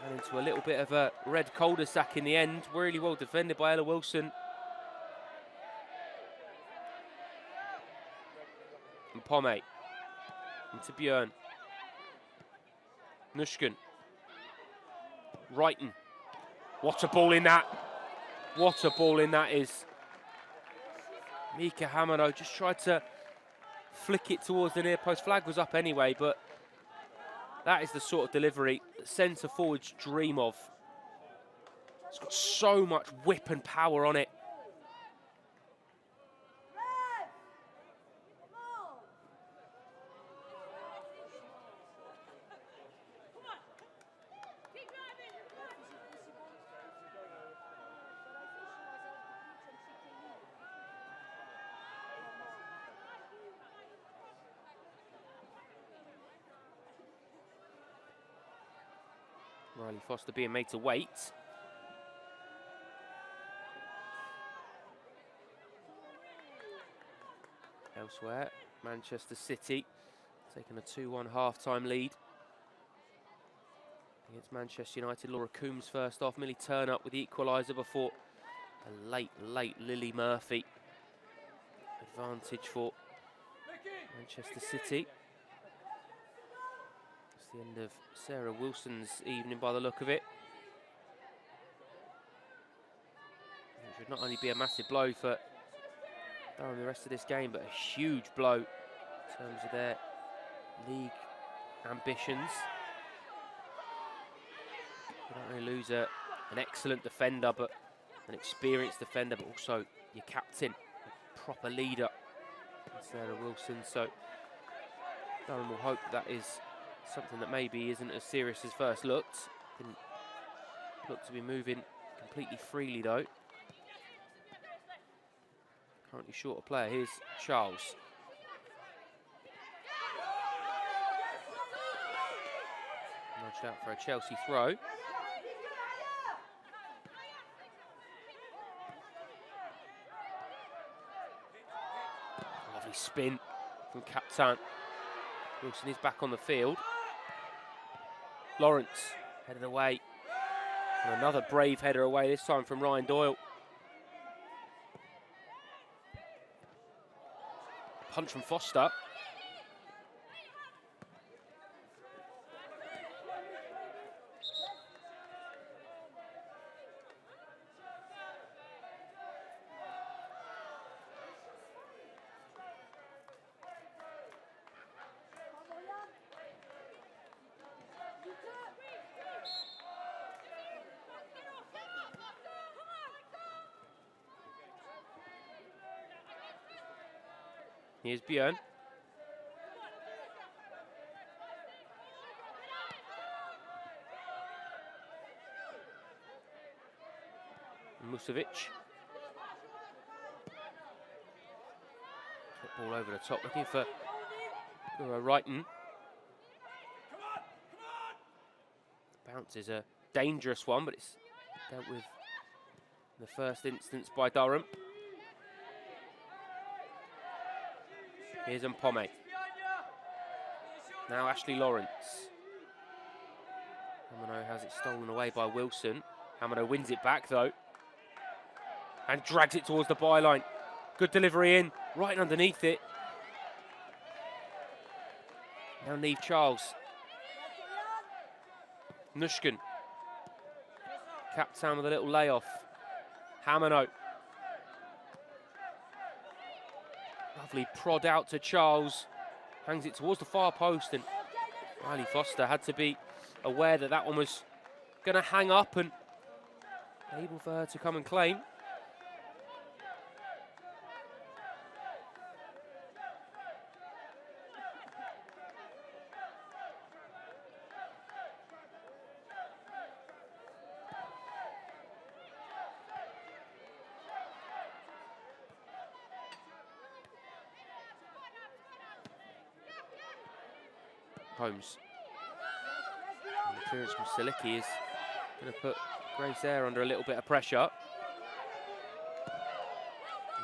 And into a little bit of a red cul-de-sac in the end. Really well defended by Ella Wilson. And Pomme. Into Björn. Nushkin. Wrighton. What a ball in that. What a ball in that is. Mika Hamano just tried to flick it towards the near post. Flag was up anyway, but that is the sort of delivery that centre forwards dream of. It's got so much whip and power on it. Riley Foster being made to wait. Elsewhere, Manchester City taking a 2-1 half-time lead against Manchester United. Laura Coombs first off. Millie Turner with the equaliser before a late Lily Murphy. Advantage for Manchester City. It's the end of Sarah Wilson's evening by the look of it. It should not only be a massive blow for Durham the rest of this game, but a huge blow in terms of their league ambitions. You don't really lose an excellent defender, but an experienced defender, but also your captain, a proper leader, Sarah Wilson. So Durham will hope that is something that maybe isn't as serious as first looked. Didn't look to be moving completely freely though. Currently short of player. Here's Charles. Nudged out for a Chelsea throw. Lovely spin from Captain. Wilson is back on the field. Lawrence headed away. And another brave header away, this time from Ryan Doyle. punch from Foster. Here's Björn. Musovic. Ball over the top, looking for Wrighton. The bounce is a dangerous one, but it's dealt with in the first instance by Durham. Here's Mpome. Now Ashley Lawrence. Hamano has it stolen away by Wilson. Hamano wins it back though. And drags it towards the byline. Good delivery in, right underneath it. Now Neve Charles. Nushkin. Captain with a little layoff. Hamano. Lovely prod out to Charles. Hangs it towards the far post, and Riley Foster had to be aware that that one was going to hang up, and able for her to come and claim. Holmes. And the clearance from Silicki is going to put Grace Eyre under a little bit of pressure.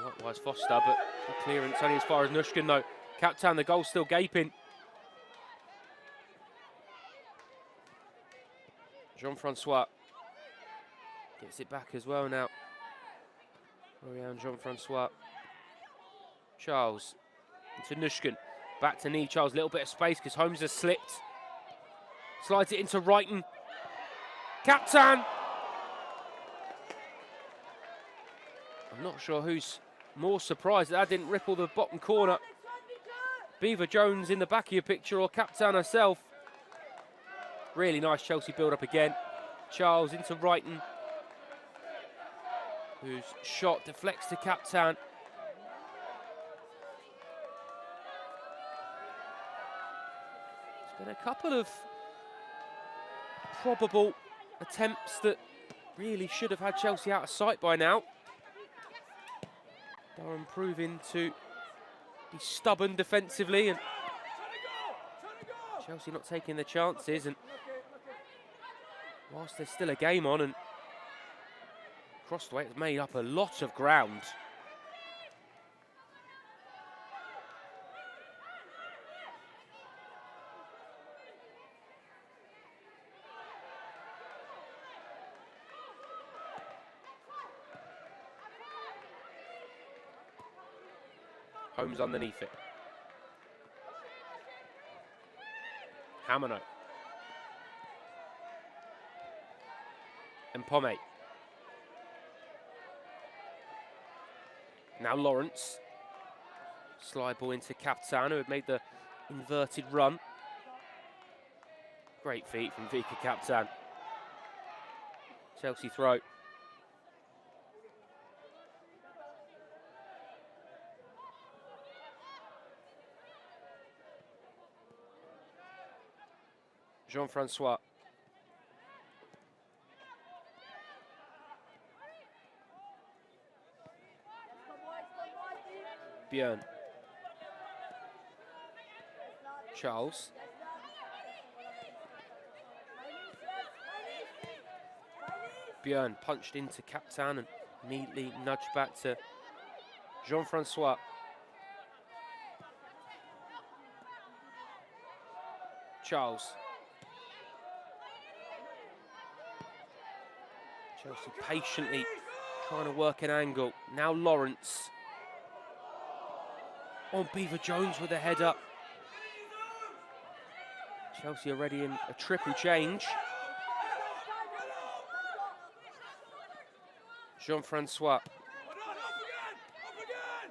Likewise Foster, but the clearance only as far as Nushkin though. Captain, the goal still gaping. Jean-Francois gets it back as well now. Oriane Jean-Francois. Charles into Nushkin. Back to Neve Charles, a little bit of space because Holmes has slipped. Slides it into Wrighton. Captain! I'm not sure who's more surprised that didn't ripple the bottom corner. Beaver Jones in the back of your picture or Captain herself. Really nice Chelsea build-up again. Charles into Wrighton, whose shot deflects to Captain. Been a couple of probable attempts that really should have had Chelsea out of sight by now. Durham proving to be stubborn defensively, and Chelsea not taking their chances. And whilst there's still a game on, and Crossthwaite has made up a lot of ground. Holmes underneath it. Hamano. Mpome. Now Lawrence. Slide ball into Captain, who had made the inverted run. Great feet from Vika Captain. Chelsea throw. Jean-Francois. Björn. Charles. Björn punched into Captain and immediately nudged back to Jean-Francois. Charles. Chelsea patiently trying to work an angle. Now Lawrence. on Beaver Jones with a header. Chelsea already in a triple change. Jean-Francois. Up again!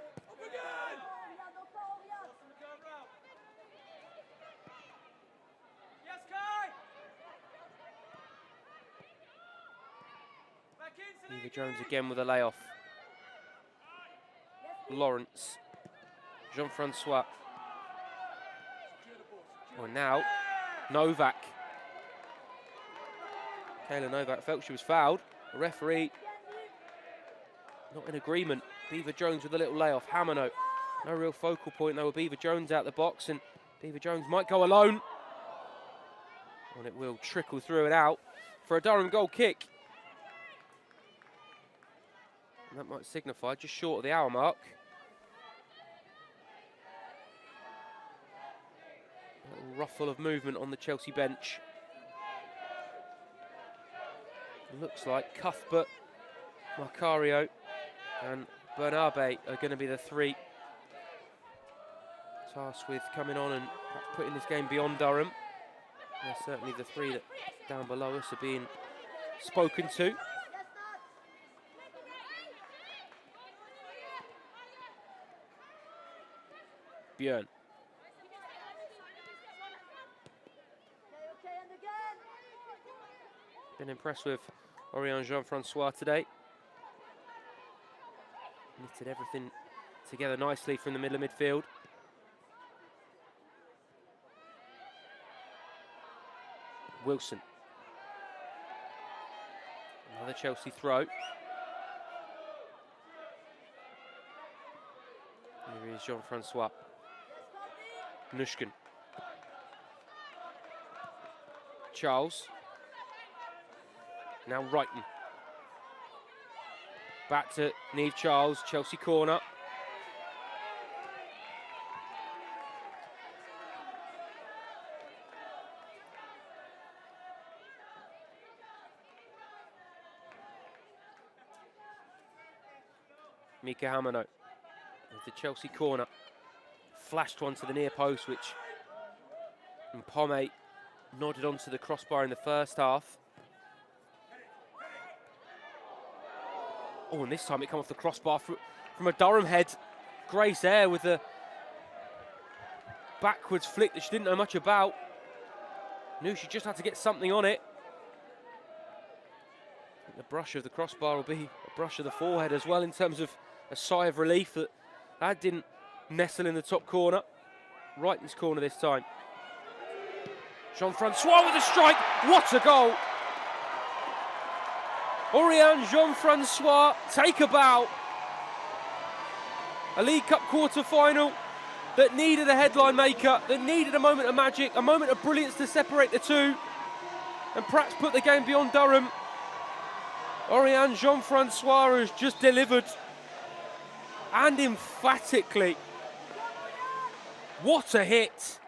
Yes, Kai! Back in, Beaver Jones again with a layoff. Lawrence. Jean-Francois. Well, now Novak. Kayla Novak felt she was fouled. The referee not in agreement. Beaver Jones with a little layoff. Hamano, no real focal point though with Beaver Jones out the box, and Beaver Jones might go alone. And it will trickle through and out for a Durham goal kick. And that might signify just short of the hour mark. A little ruffle of movement on the Chelsea bench. It looks like Cuthbert, Macario and Bernabe are going to be the three tasked with coming on and perhaps putting this game beyond Durham. They're certainly the three that down below us are being spoken to. Björn. Been impressed with Orion Jean-Francois today. Knitted everything together nicely from the middle of midfield. Wilson. Another Chelsea throw. Here is Jean-Francois. Nushkin. Charles. Now Wrighton. Back to Niamh Charles, Chelsea corner. Mika Hamano with the Chelsea corner. Flashed one to the near post, which Mpome nodded onto the crossbar in the first half. Oh, and this time it came off the crossbar from a Durham head. Grace Eyre with a backwards flick that she didn't know much about. Knew she just had to get something on it. The brush of the crossbar will be a brush of the forehead as well, in terms of a sigh of relief that that didn't nestle in the top corner. Wrighton's corner this time. Jean-Francois with a strike. What a goal! Orion Jean-Francois take a bow. A League Cup quarter-final that needed a headline maker, that needed a moment of magic, a moment of brilliance to separate the two and perhaps put the game beyond Durham. Orion Jean-Francois has just delivered, and emphatically. What a hit!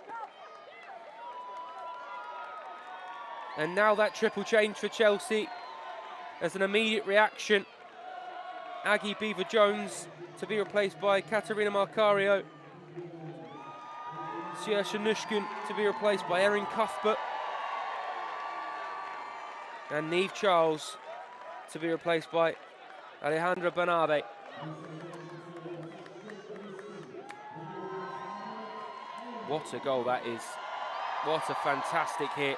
And now that triple change for Chelsea as an immediate reaction. Aggie Beaver Jones to be replaced by Katerina Marcario. Saoirse Nushkin to be replaced by Erin Cuthbert. And Niamh Charles to be replaced by Alejandra Bernabe. What a goal that is. What a fantastic hit.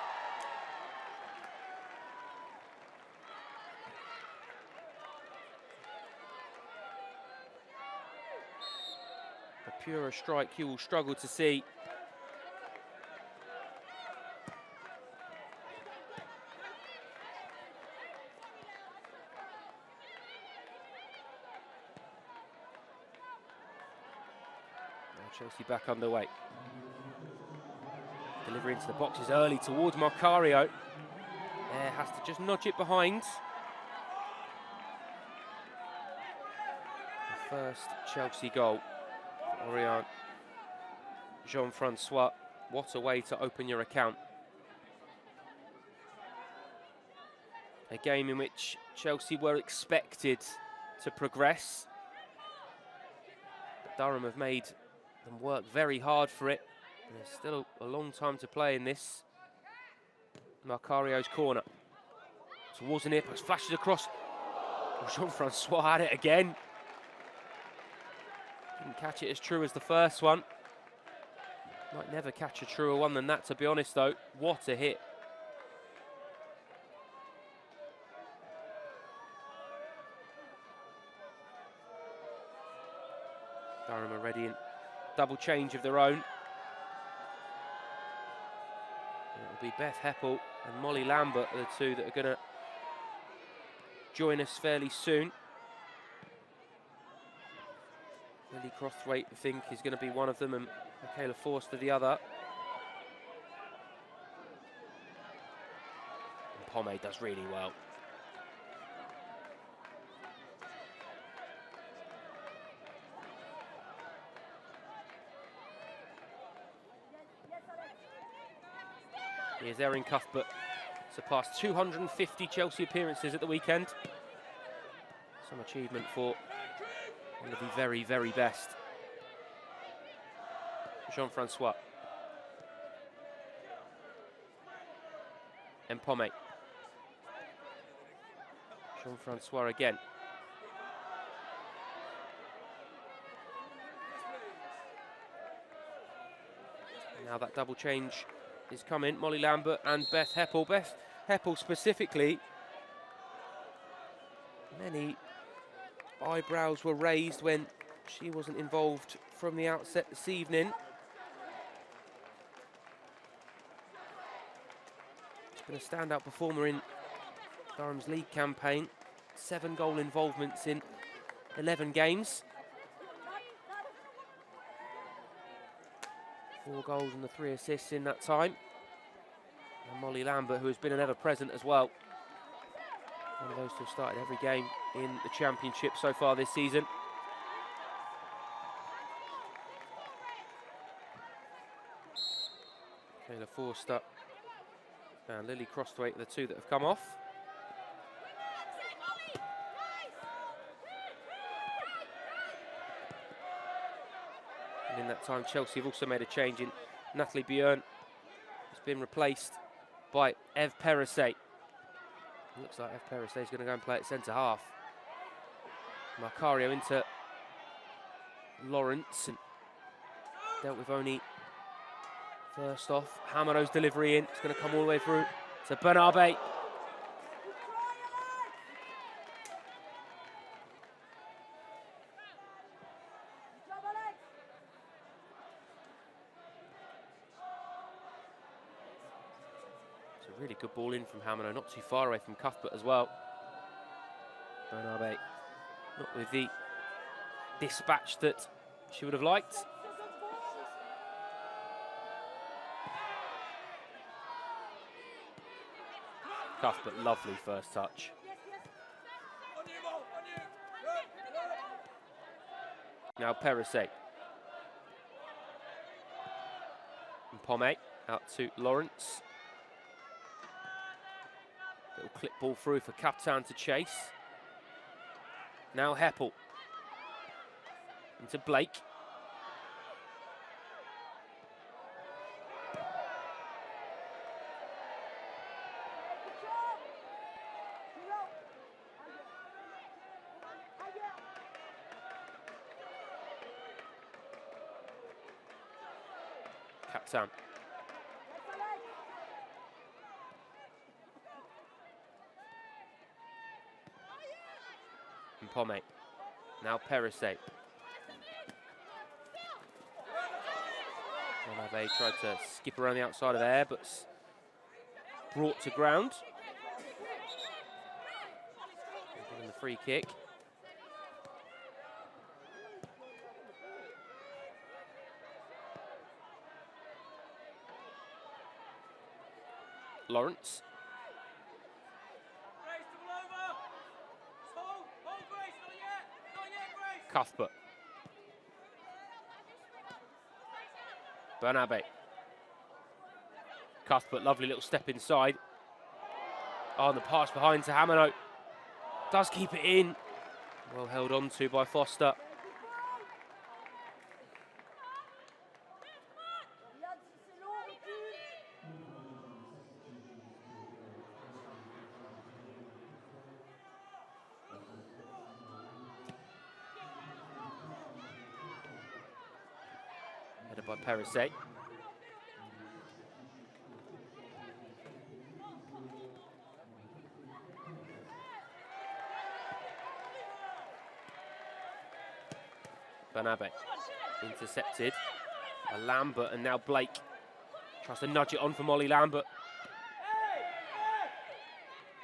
A purer strike you will struggle to see. Chelsea back underway. Delivery into the boxes early towards Marcario. There has to just nudge it behind. The first Chelsea goal. Orion Jean-Francois. What a way to open your account. A game in which Chelsea were expected to progress. But Durham have made and work very hard for it. And there's still a long time to play in this. Macario's corner. Towards the near post, flashes across. Jean-Francois had it again. Didn't catch it as true as the first one. Might never catch a truer one than that, to be honest, though. What a hit. Durham are ready in double change of their own. It'll be Beth Heppel and Molly Lambert are the two that are going to join us fairly soon. Lily Crothwaite, I think, is going to be one of them, and Michaela Forster the other. And Pomade does really well. Here's Erin Cuthbert, surpassed 250 Chelsea appearances at the weekend. Some achievement for one of the very, very best. Jean-Francois. And Pomade. Jean-Francois again. Now that double change is coming. Molly Lambert and Beth Heppel. Beth Heppel specifically. Many eyebrows were raised when she wasn't involved from the outset this evening. She's been a standout performer in Durham's league campaign. 7 goal involvements in 11 games. 4 goals and the 3 assists in that time. And Molly Lambert, who has been an ever-present as well. One of those who have started every game in the championship so far this season. Michaela Forster and Lily Crossthwaite are the two that have come off. And in that time, Chelsea have also made a change in Natalie Björn. Has been replaced by Eve Perisset. Looks like Eve Perisset is going to go and play at centre half. Macario into Lawrence and dealt with only first off. Hamado's delivery in. It's going to come all the way through to Bernabe. Really good ball in from Hamano, not too far away from Cuthbert as well. Bernabe not with the dispatch that she would have liked. Cuthbert, lovely first touch. Now Perisset. And Pomade out to Lawrence. Little clip ball through for Captain to chase. Now Heppel. Into Blake. Captain. And Pomade. Now Perisset. Bernabe tried to skip around the outside of there, but brought to ground. And the free kick. Lawrence. Cuthbert. Bernabe. Cuthbert, lovely little step inside. Oh, and the pass behind to Hamano. Does keep it in. Well held on to by Foster. Headed by Perisset. Bernabe intercepted by Lambert, and now Blake tries to nudge it on for Molly Lambert.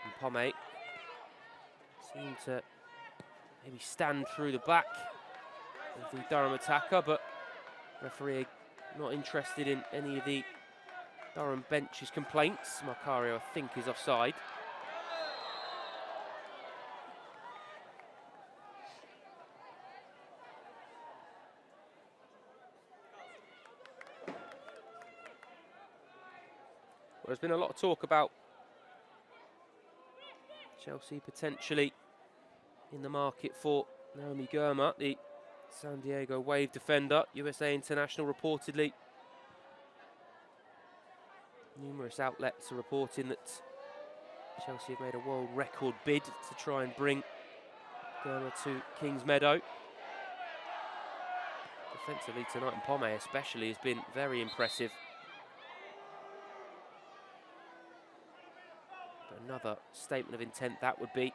And Pommet seemed to maybe stand through the back of the Durham attacker, but referee not interested in any of the Durham bench's complaints. Macario, I think, is offside. Well, there's been a lot of talk about Chelsea potentially in the market for Naomi Girma, the San Diego Wave defender, USA international, reportedly. Numerous outlets are reporting that Chelsea have made a world record bid to try and bring Girma to Kings Meadow. Defensively tonight, and Pommet especially has been very impressive. But another statement of intent that would be.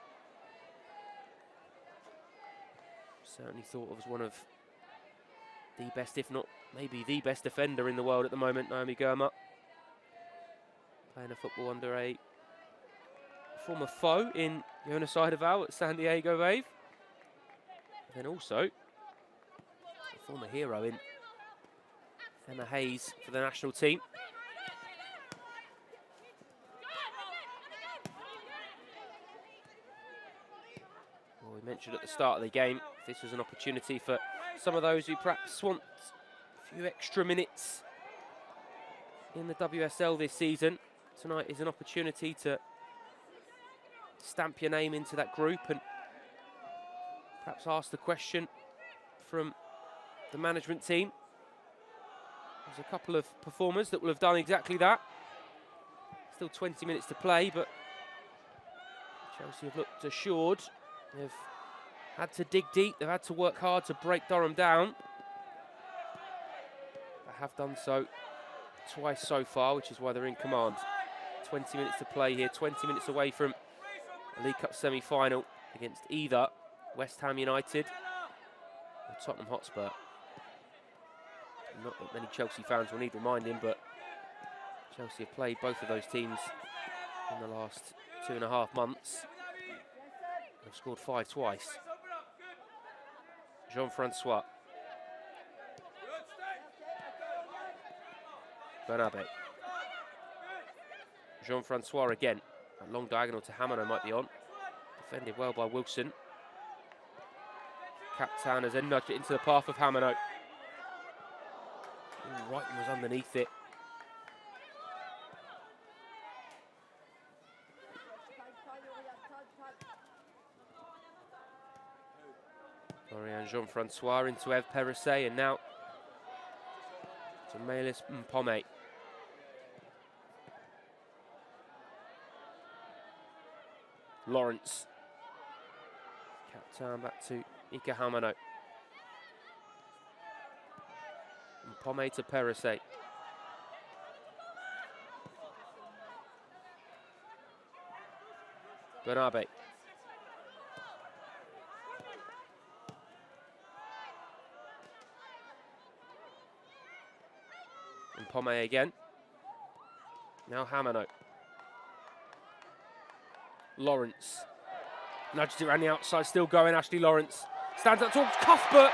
Certainly thought of as one of the best, if not maybe the best defender in the world at the moment, Naomi Girma. Playing a football under a former foe in Jonas Eideval at San Diego Wave. And then also a former hero in Emma Hayes for the national team. Well, we mentioned at the start of the game, this was an opportunity for some of those who perhaps want a few extra minutes in the WSL this season. Tonight is an opportunity to stamp your name into that group and perhaps ask the question from the management team. There's a couple of performers that will have done exactly that. Still 20 minutes to play, but Chelsea have looked assured. They've had to dig deep, they've had to work hard to break Durham down. They have done so twice so far, which is why they're in command. 20 minutes to play here, 20 minutes away from a League Cup semi-final against either West Ham United or Tottenham Hotspur. Not that many Chelsea fans will need reminding, but Chelsea have played both of those teams in the last 2.5 months. They've scored 5 twice. Jean-Francois. Bernabe. Jean-Francois again. A long diagonal to Hamano might be on. Defended well by Wilson. Captain has then nudged it into the path of Hamano. Wrighton was underneath it. Florian Jean-Francois into Eve Perisset, and now to Melis Pommet. Lawrence. Captain back to Ika Hamano. And Pommet to Perisset. Bernabe. And Pommet again. Now Hamano. Lawrence. Nudged it around the outside, still going, Ashley Lawrence. Stands up towards Cuthbert.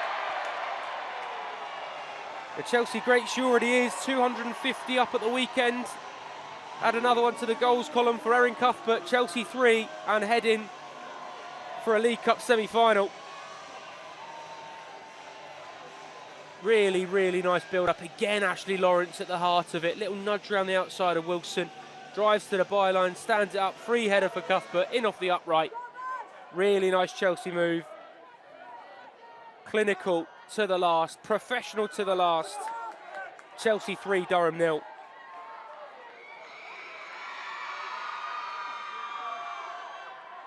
The Chelsea great she already is, 250 up at the weekend. Add another one to the goals column for Erin Cuthbert. Chelsea 3 and heading for a League Cup semi-final. Really, really nice build-up. Again, Ashley Lawrence at the heart of it. Little nudge around the outside of Wilson. Drives to the byline, stands it up. Free header for Cuthbert, in off the upright. Really nice Chelsea move. Clinical to the last, professional to the last. Chelsea 3, Durham 0.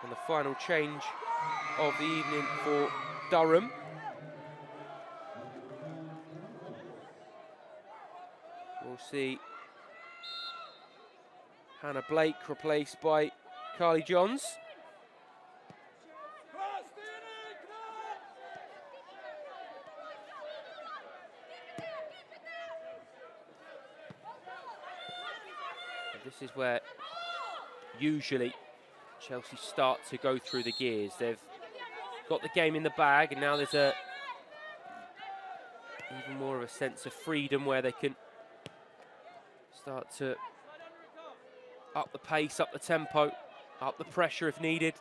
And the final change of the evening for Durham. We'll see Hannah Blake replaced by Carly Johns. This is where usually Chelsea start to go through the gears. They've got the game in the bag, and now there's even more of a sense of freedom where they can start to up the pace, up the tempo, up the pressure if needed.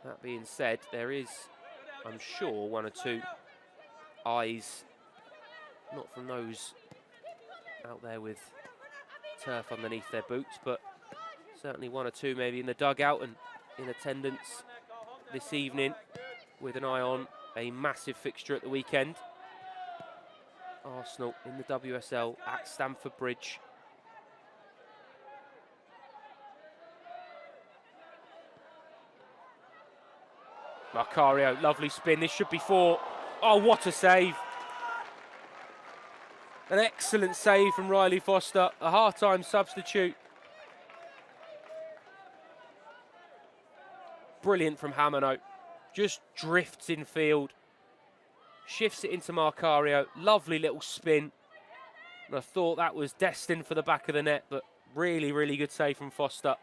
That being said, there is, I'm sure, one or two eyes, not from those out there with turf underneath their boots, but certainly one or two maybe in the dugout and in attendance this evening, with an eye on a massive fixture at the weekend. Arsenal in the WSL at Stamford Bridge. Macario, lovely spin. This should be 4. Oh, what a save. An excellent save from Riley Foster, a half-time substitute. Brilliant from Hamano. Just drifts in field. Shifts it into Macario. Lovely little spin. And I thought that was destined for the back of the net, but really, really good save from Foster.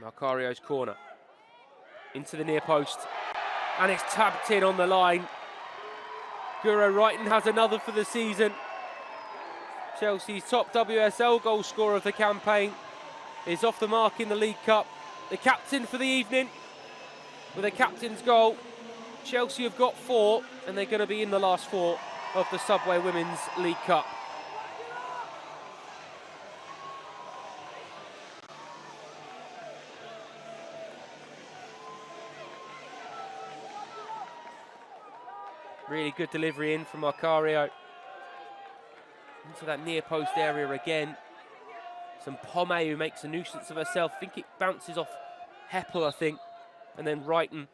Macario's corner. Into the near post. And it's tapped in on the line. Guro Wrighton has another for the season. Chelsea's top WSL goal scorer of the campaign is off the mark in the League Cup. The captain for the evening with a captain's goal. Chelsea have got 4, and they're going to be in the last 4 of the Subway Women's League Cup. Really good delivery in from Macario. Into that near post area again. Some Pomey who makes a nuisance of herself. I think it bounces off Heppel, I think. And then Wrighton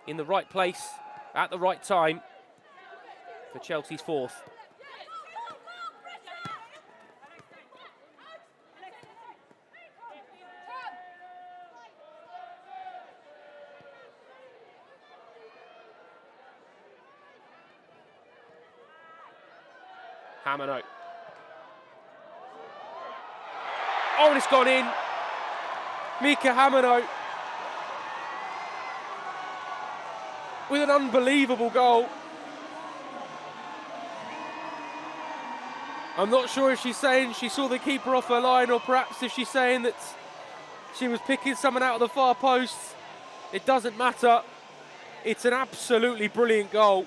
in the right place at the right time for Chelsea's 4th. Hamano. Oh, and it's gone in. Mika Hamano with an unbelievable goal. I'm not sure if she's saying she saw the keeper off her line, or perhaps if she's saying that she was picking someone out of the far post. It doesn't matter. It's an absolutely brilliant goal.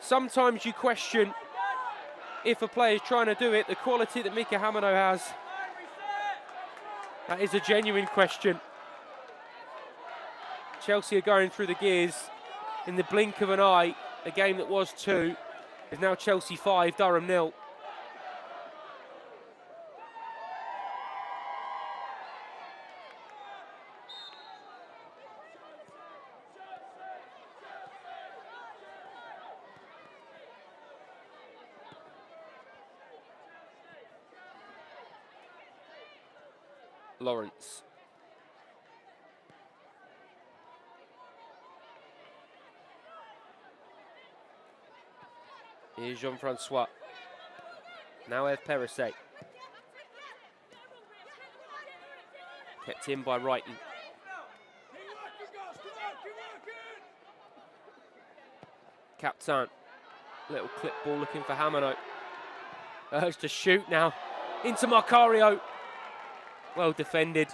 Sometimes you question if a player is trying to do it, the quality that Mika Hamano has. That is a genuine question. Chelsea are going through the gears in the blink of an eye. A game that was 2 is now Chelsea 5, Durham 0. Lawrence. Here's Jean-Francois. Now Ev Perisset. Kept in by Wrighton. Captain. Little clip ball looking for Hamano. Urge to shoot now. Into Macario. Well defended.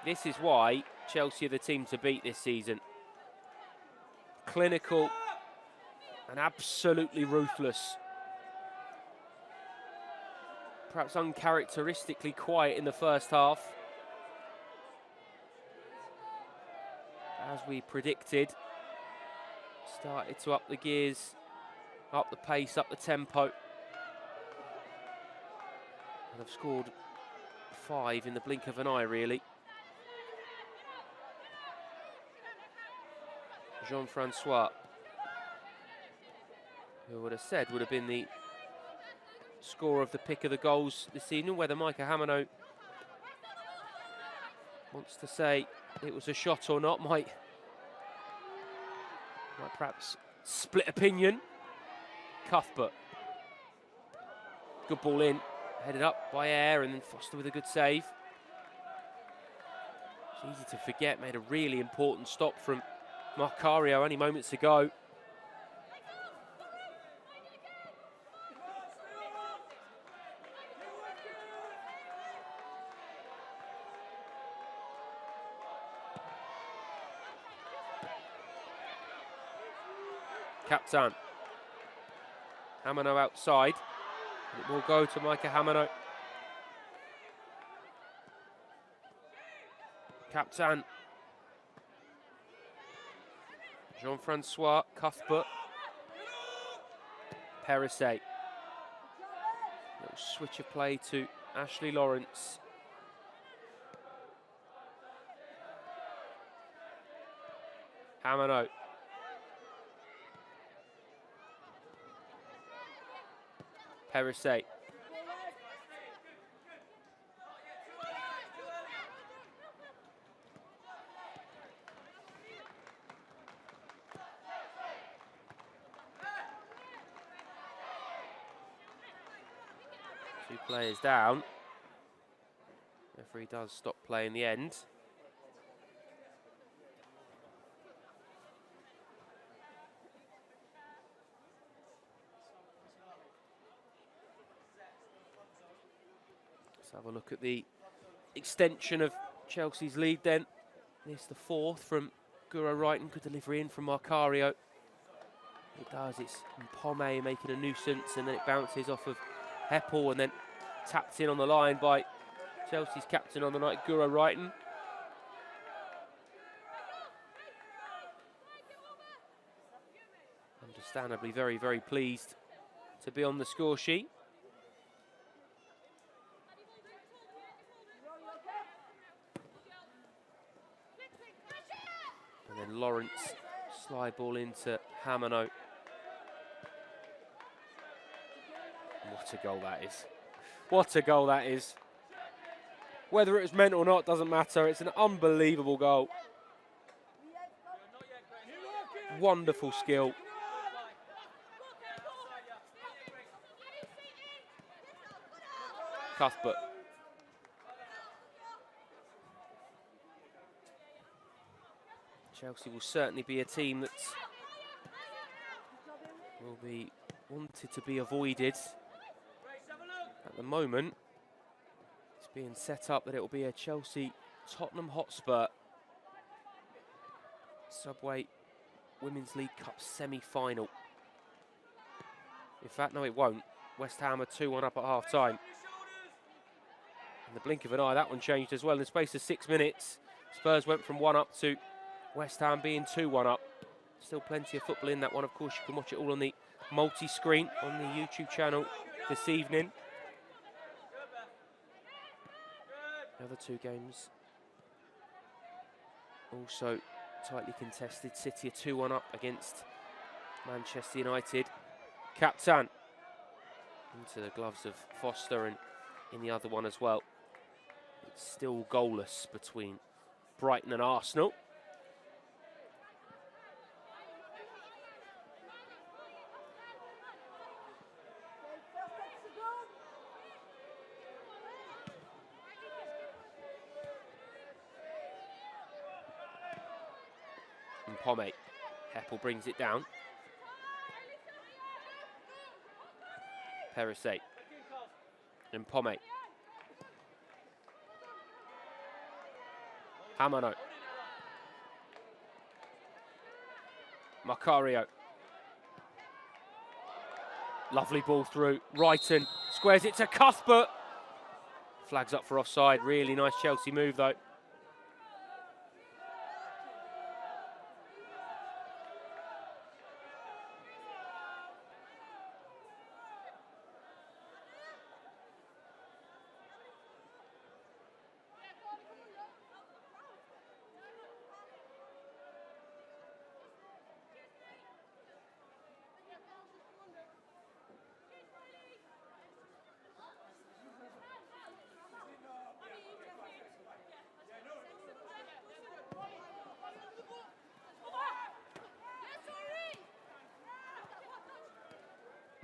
This is why Chelsea are the team to beat this season. Clinical and absolutely ruthless. Perhaps uncharacteristically quiet in the first half. As we predicted, started to up the gears, up the pace, up the tempo. And they've scored 5 in the blink of an eye, really. Jean-Francois, who would have said would have been the scorer of the pick of the goals this evening, whether Micah Hamano wants to say it was a shot or not, might perhaps split opinion. Cuthbert, good ball in, headed up by Air, and then Foster with a good save. It's easy to forget, made a really important stop from Marcario only moments ago. Captain. Hamano outside. It will go to Micah Hamano. Captain. Jean-Francois, Cuthbert. Perisset. Little switch of play to Ashley Lawrence. Hamano. Perisset. Two players down. Referee does stop play in the end. Let's have a look at the extension of Chelsea's lead then. This the 4th from Guro Wrighton. Good delivery in from Marcario. It does, it's Pomme making a nuisance, and then it bounces off of Heppel and then tapped in on the line by Chelsea's captain on the night, Guro Wrighton. Understandably very, very pleased to be on the score sheet. And then Lawrence, slide ball into Hamano. What a goal that is. What a goal that is. Whether it was meant or not doesn't matter. It's an unbelievable goal. Wonderful skill. Cuthbert. Chelsea will certainly be a team that will be wanted to be avoided. At the moment, it's being set up that it will be a Chelsea-Tottenham Hotspur Subway Women's League Cup semi-final. In fact, no, it won't. West Ham are 2-1 up at half-time. In the blink of an eye, that one changed as well. In the space of 6 minutes, Spurs went from 1 up to West Ham being 2-1 up. Still plenty of football in that one. Of course, you can watch it all on the multi-screen on the YouTube channel this evening. The other 2 games also tightly contested. City are 2-1 up against Manchester United. Captain into the gloves of Foster, and in the other one as well. It's still goalless between Brighton and Arsenal. And Pomme. Heppel brings it down. Perisset. And Pomme. Hamano. Marcario. Lovely ball through. Wrighton squares it to Cuthbert. Flags up for offside. Really nice Chelsea move though.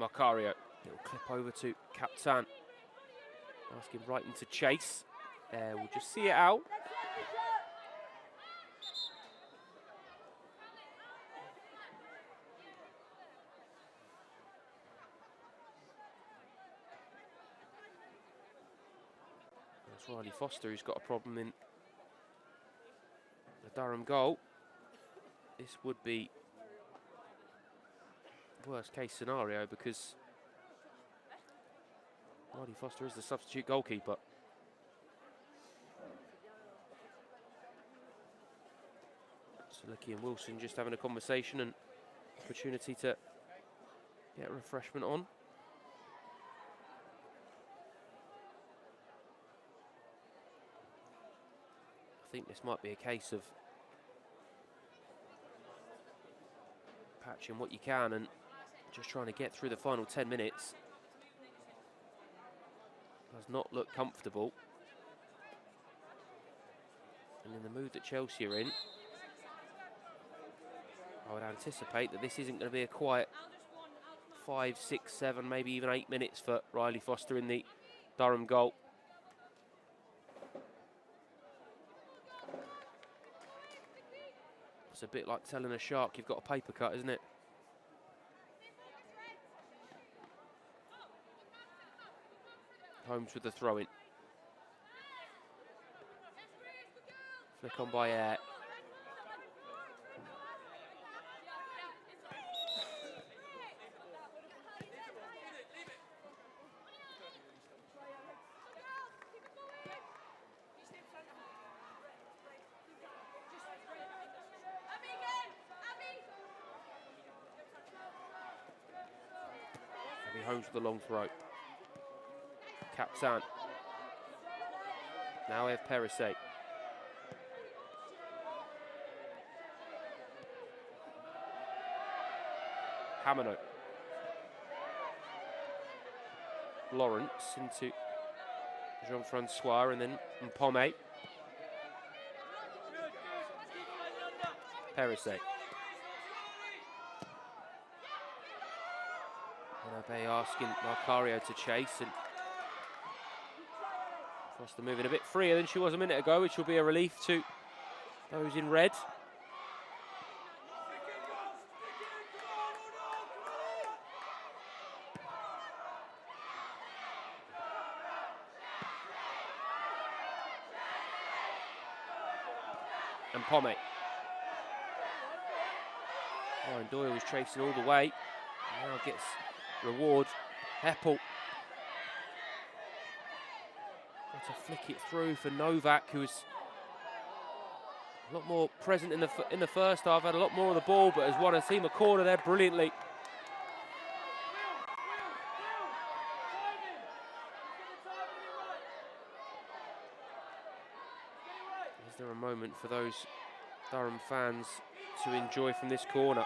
Macario. Little clip over to Captain. Asking Brighton to chase. We'll just see it out. It's Riley Foster who's got a problem in the Durham goal. This would be worst case scenario because Riley Foster is the substitute goalkeeper. Selicki and Wilson just having a conversation and opportunity to get refreshment on. I think this might be a case of patching what you can and just trying to get through the final 10 minutes. Does not look comfortable. And in the mood that Chelsea are in, I would anticipate that this isn't going to be a quiet 5, 6, 7, maybe even 8 minutes for Riley Foster in the Durham goal. It's a bit like telling a shark you've got a paper cut, isn't it? Holmes with the throw-in. Flick on by Air. Holmes with the long throw. Captain. Now we have Perisset. Hamano. Lawrence into Jean-Francois and then Mpome. Perisset. They asking Macario to chase, and Foster moving a bit freer than she was a minute ago, which will be a relief to those in red. And Pomme. Ryan Doyle was chasing all the way. Now gets reward. Heppel. Got to flick it through for Novak, who was a lot more present in the first half, had a lot more of the ball, but has won a team a corner there brilliantly. Is there a moment for those Durham fans to enjoy from this corner?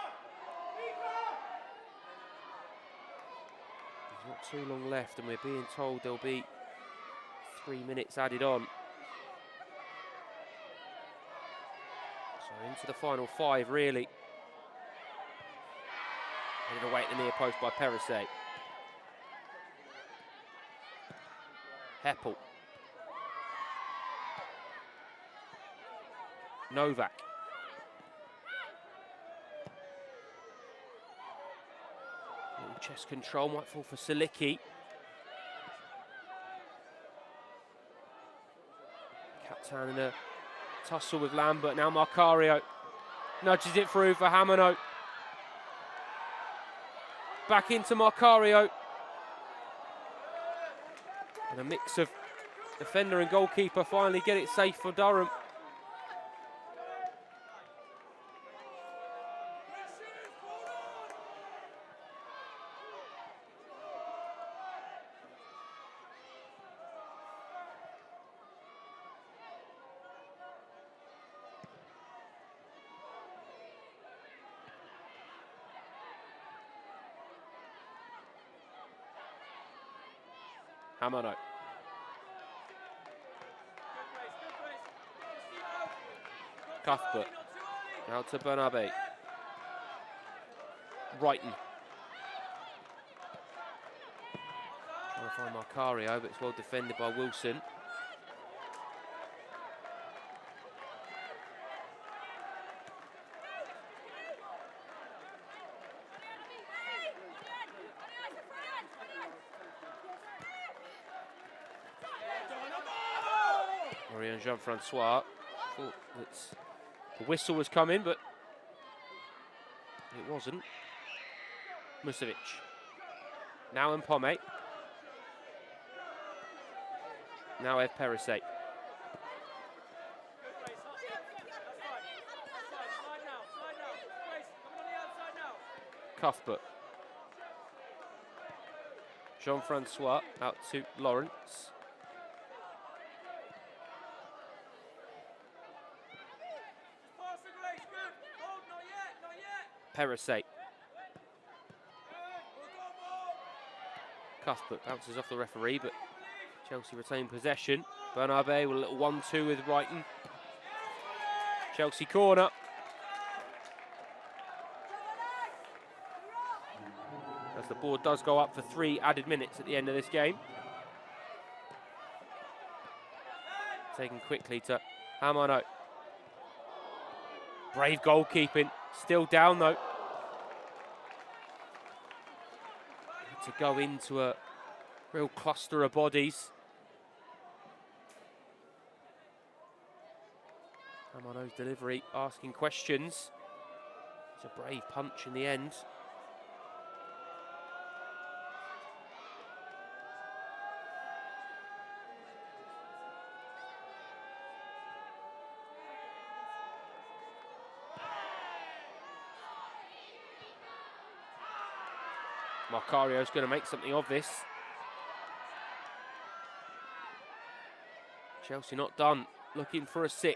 Not too long left, and we're being told there'll be 3 minutes added on. So into the final 5, really. Headed away at the near post by Perisset. Heppel. Novak. Chest control might fall for Selicki. Captain in a tussle with Lambert. Now Macario nudges it through for Hamano. Back into Macario. And a mix of defender and goalkeeper finally get it safe for Durham. Hamano. Cuthbert. Now to Bernabe. Brighton. Trying to find Marcario, but it's well defended by Wilson. Marion Jean-Francois thought that the whistle was coming, but it wasn't. Musovic. Now Mpome. Now Ev Perisset. Cuthbert. Jean-Francois out to Lawrence. Perisset. Cuthbert bounces off the referee, but Chelsea retain possession. Bernabe with a little 1-2 with Brighton. Chelsea corner. As the board does go up for 3 added minutes at the end of this game. Taken quickly to Hamano. Brave goalkeeping. Still down though. To go into a real cluster of bodies. Hamano's delivery asking questions. It's a brave punch in the end. Marcario's going to make something of this. Chelsea not done, looking for a 6th.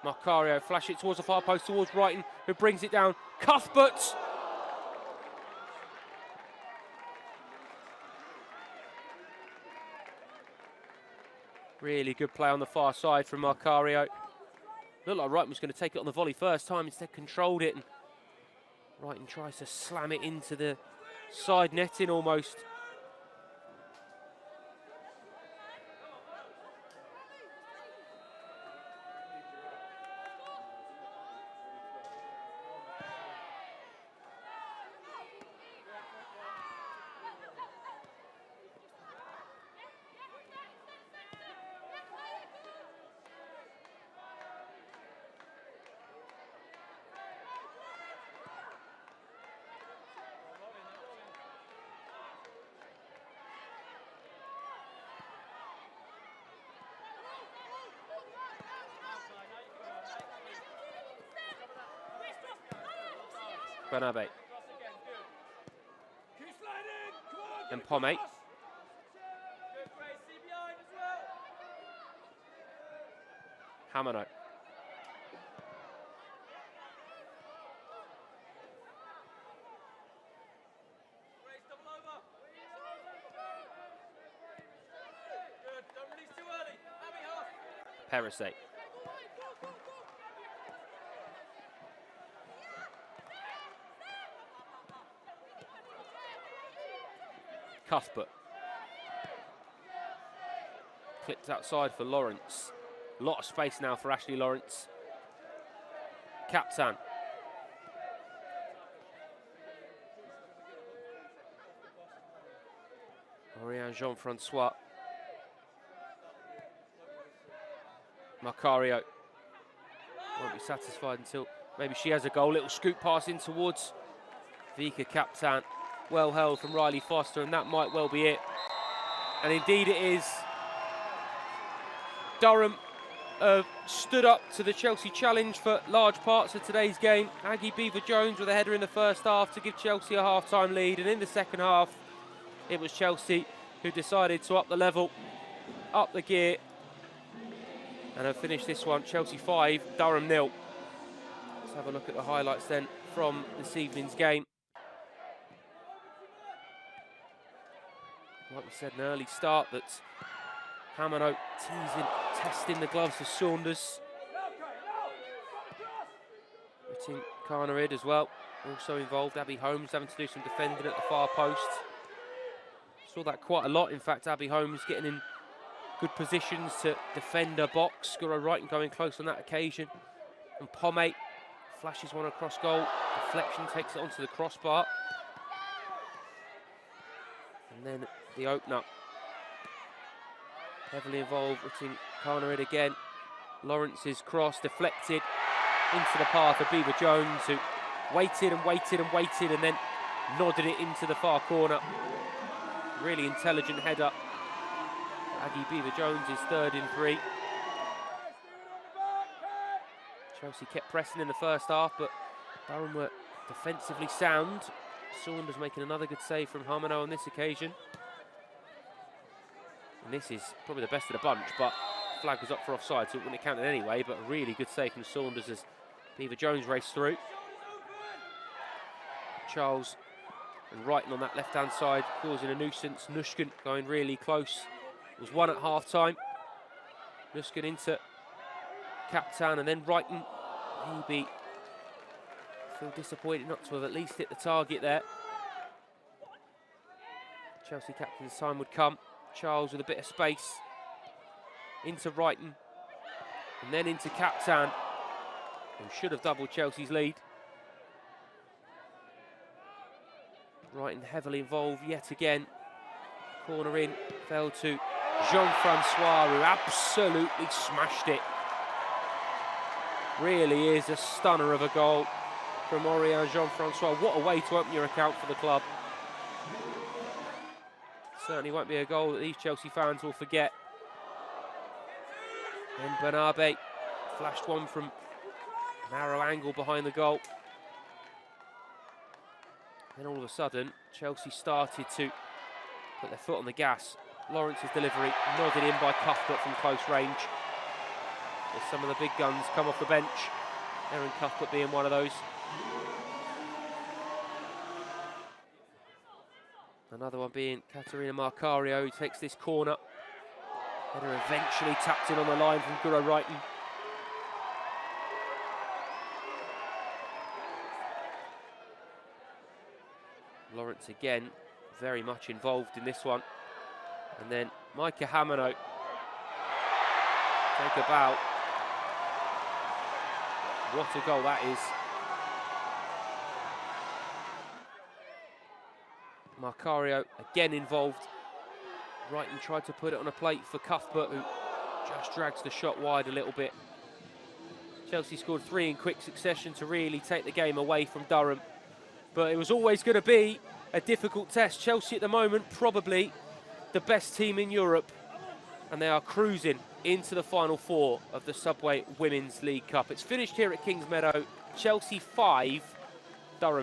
Marcario flash it towards the far post, towards Brighton, who brings it down. Cuthbert! Really good play on the far side from Marcario. Looked like Brighton was going to take it on the volley first time, instead controlled it. And Brighton tries to slam it into the side netting almost. Bernabe. Mpome. Hamano. Perisset. Cuthbert. Clipped outside for Lawrence. A lot of space now for Ashley Lawrence. Captain. Marianne Jean-Francois. Marcario. Won't be satisfied until maybe she has a goal. Little scoop pass in towards Vika Captain. Well held from Riley Foster, and that might well be it. And indeed it is. Durham stood up to the Chelsea challenge for large parts of today's game. Aggie Beaver-Jones with a header in the first half to give Chelsea a half-time lead, and in the second half it was Chelsea who decided to up the level, up the gear, and have finished this one Chelsea 5, Durham 0. Let's have a look at the highlights then from this evening's game. Like we said, an early start, that Hamano testing the gloves of Saunders. Hitting Carnarid as well, also involved. Abby Holmes having to do some defending at the far post. Saw that quite a lot. In fact, Abby Holmes getting in good positions to defend her box. Guro Wrighton going close on that occasion. And Pomate flashes one across goal. Deflection takes it onto the crossbar. And then the opener. Heavily involved, hitting Kana again. Lawrence's cross deflected into the path of Beaver Jones, who waited and waited and waited and then nodded it into the far corner. Really intelligent header. Aggie Beaver Jones is third in 3. Chelsea kept pressing in the first half, but Durham were defensively sound. Saunders making another good save from Harmono on this occasion. And this is probably the best of the bunch, but flag was up for offside, so it wouldn't have counted anyway, but a really good save from Saunders as Beaver Jones raced through. Charles and Wrighton on that left-hand side, causing a nuisance. Nushkin going really close. It was 1 at half-time. Nushkin into Captan, and then Wrighton. Maybe feel disappointed not to have at least hit the target there. Chelsea captain's time would come. Charles with a bit of space. Into Wrighton. And then into Captan, who should have doubled Chelsea's lead. Wrighton heavily involved yet again. Corner in, fell to Jean-Francois, who absolutely smashed it. Really is a stunner of a goal from Aurélien Jean-Francois. What a way to open your account for the club. Certainly won't be a goal that these Chelsea fans will forget. And Bernabe flashed one from narrow angle behind the goal. Then all of a sudden, Chelsea started to put their foot on the gas. Lawrence's delivery nodded in by Cuthbert from close range. As some of the big guns come off the bench, Erin Cuthbert being one of those. Another one being Caterina Marcario, who takes this corner. Header eventually tapped in on the line from Guro Wrighton. Lawrence again, very much involved in this one. And then Micah Hamano take a bow. What a goal that is. Marcario again involved. Wrighton tried to put it on a plate for Cuthbert, who just drags the shot wide a little bit. Chelsea scored 3 in quick succession to really take the game away from Durham. But it was always going to be a difficult test. Chelsea at the moment, probably the best team in Europe. And they are cruising into the final 4 of the Subway Women's League Cup. It's finished here at Kingsmeadow. Chelsea 5, Durham 0.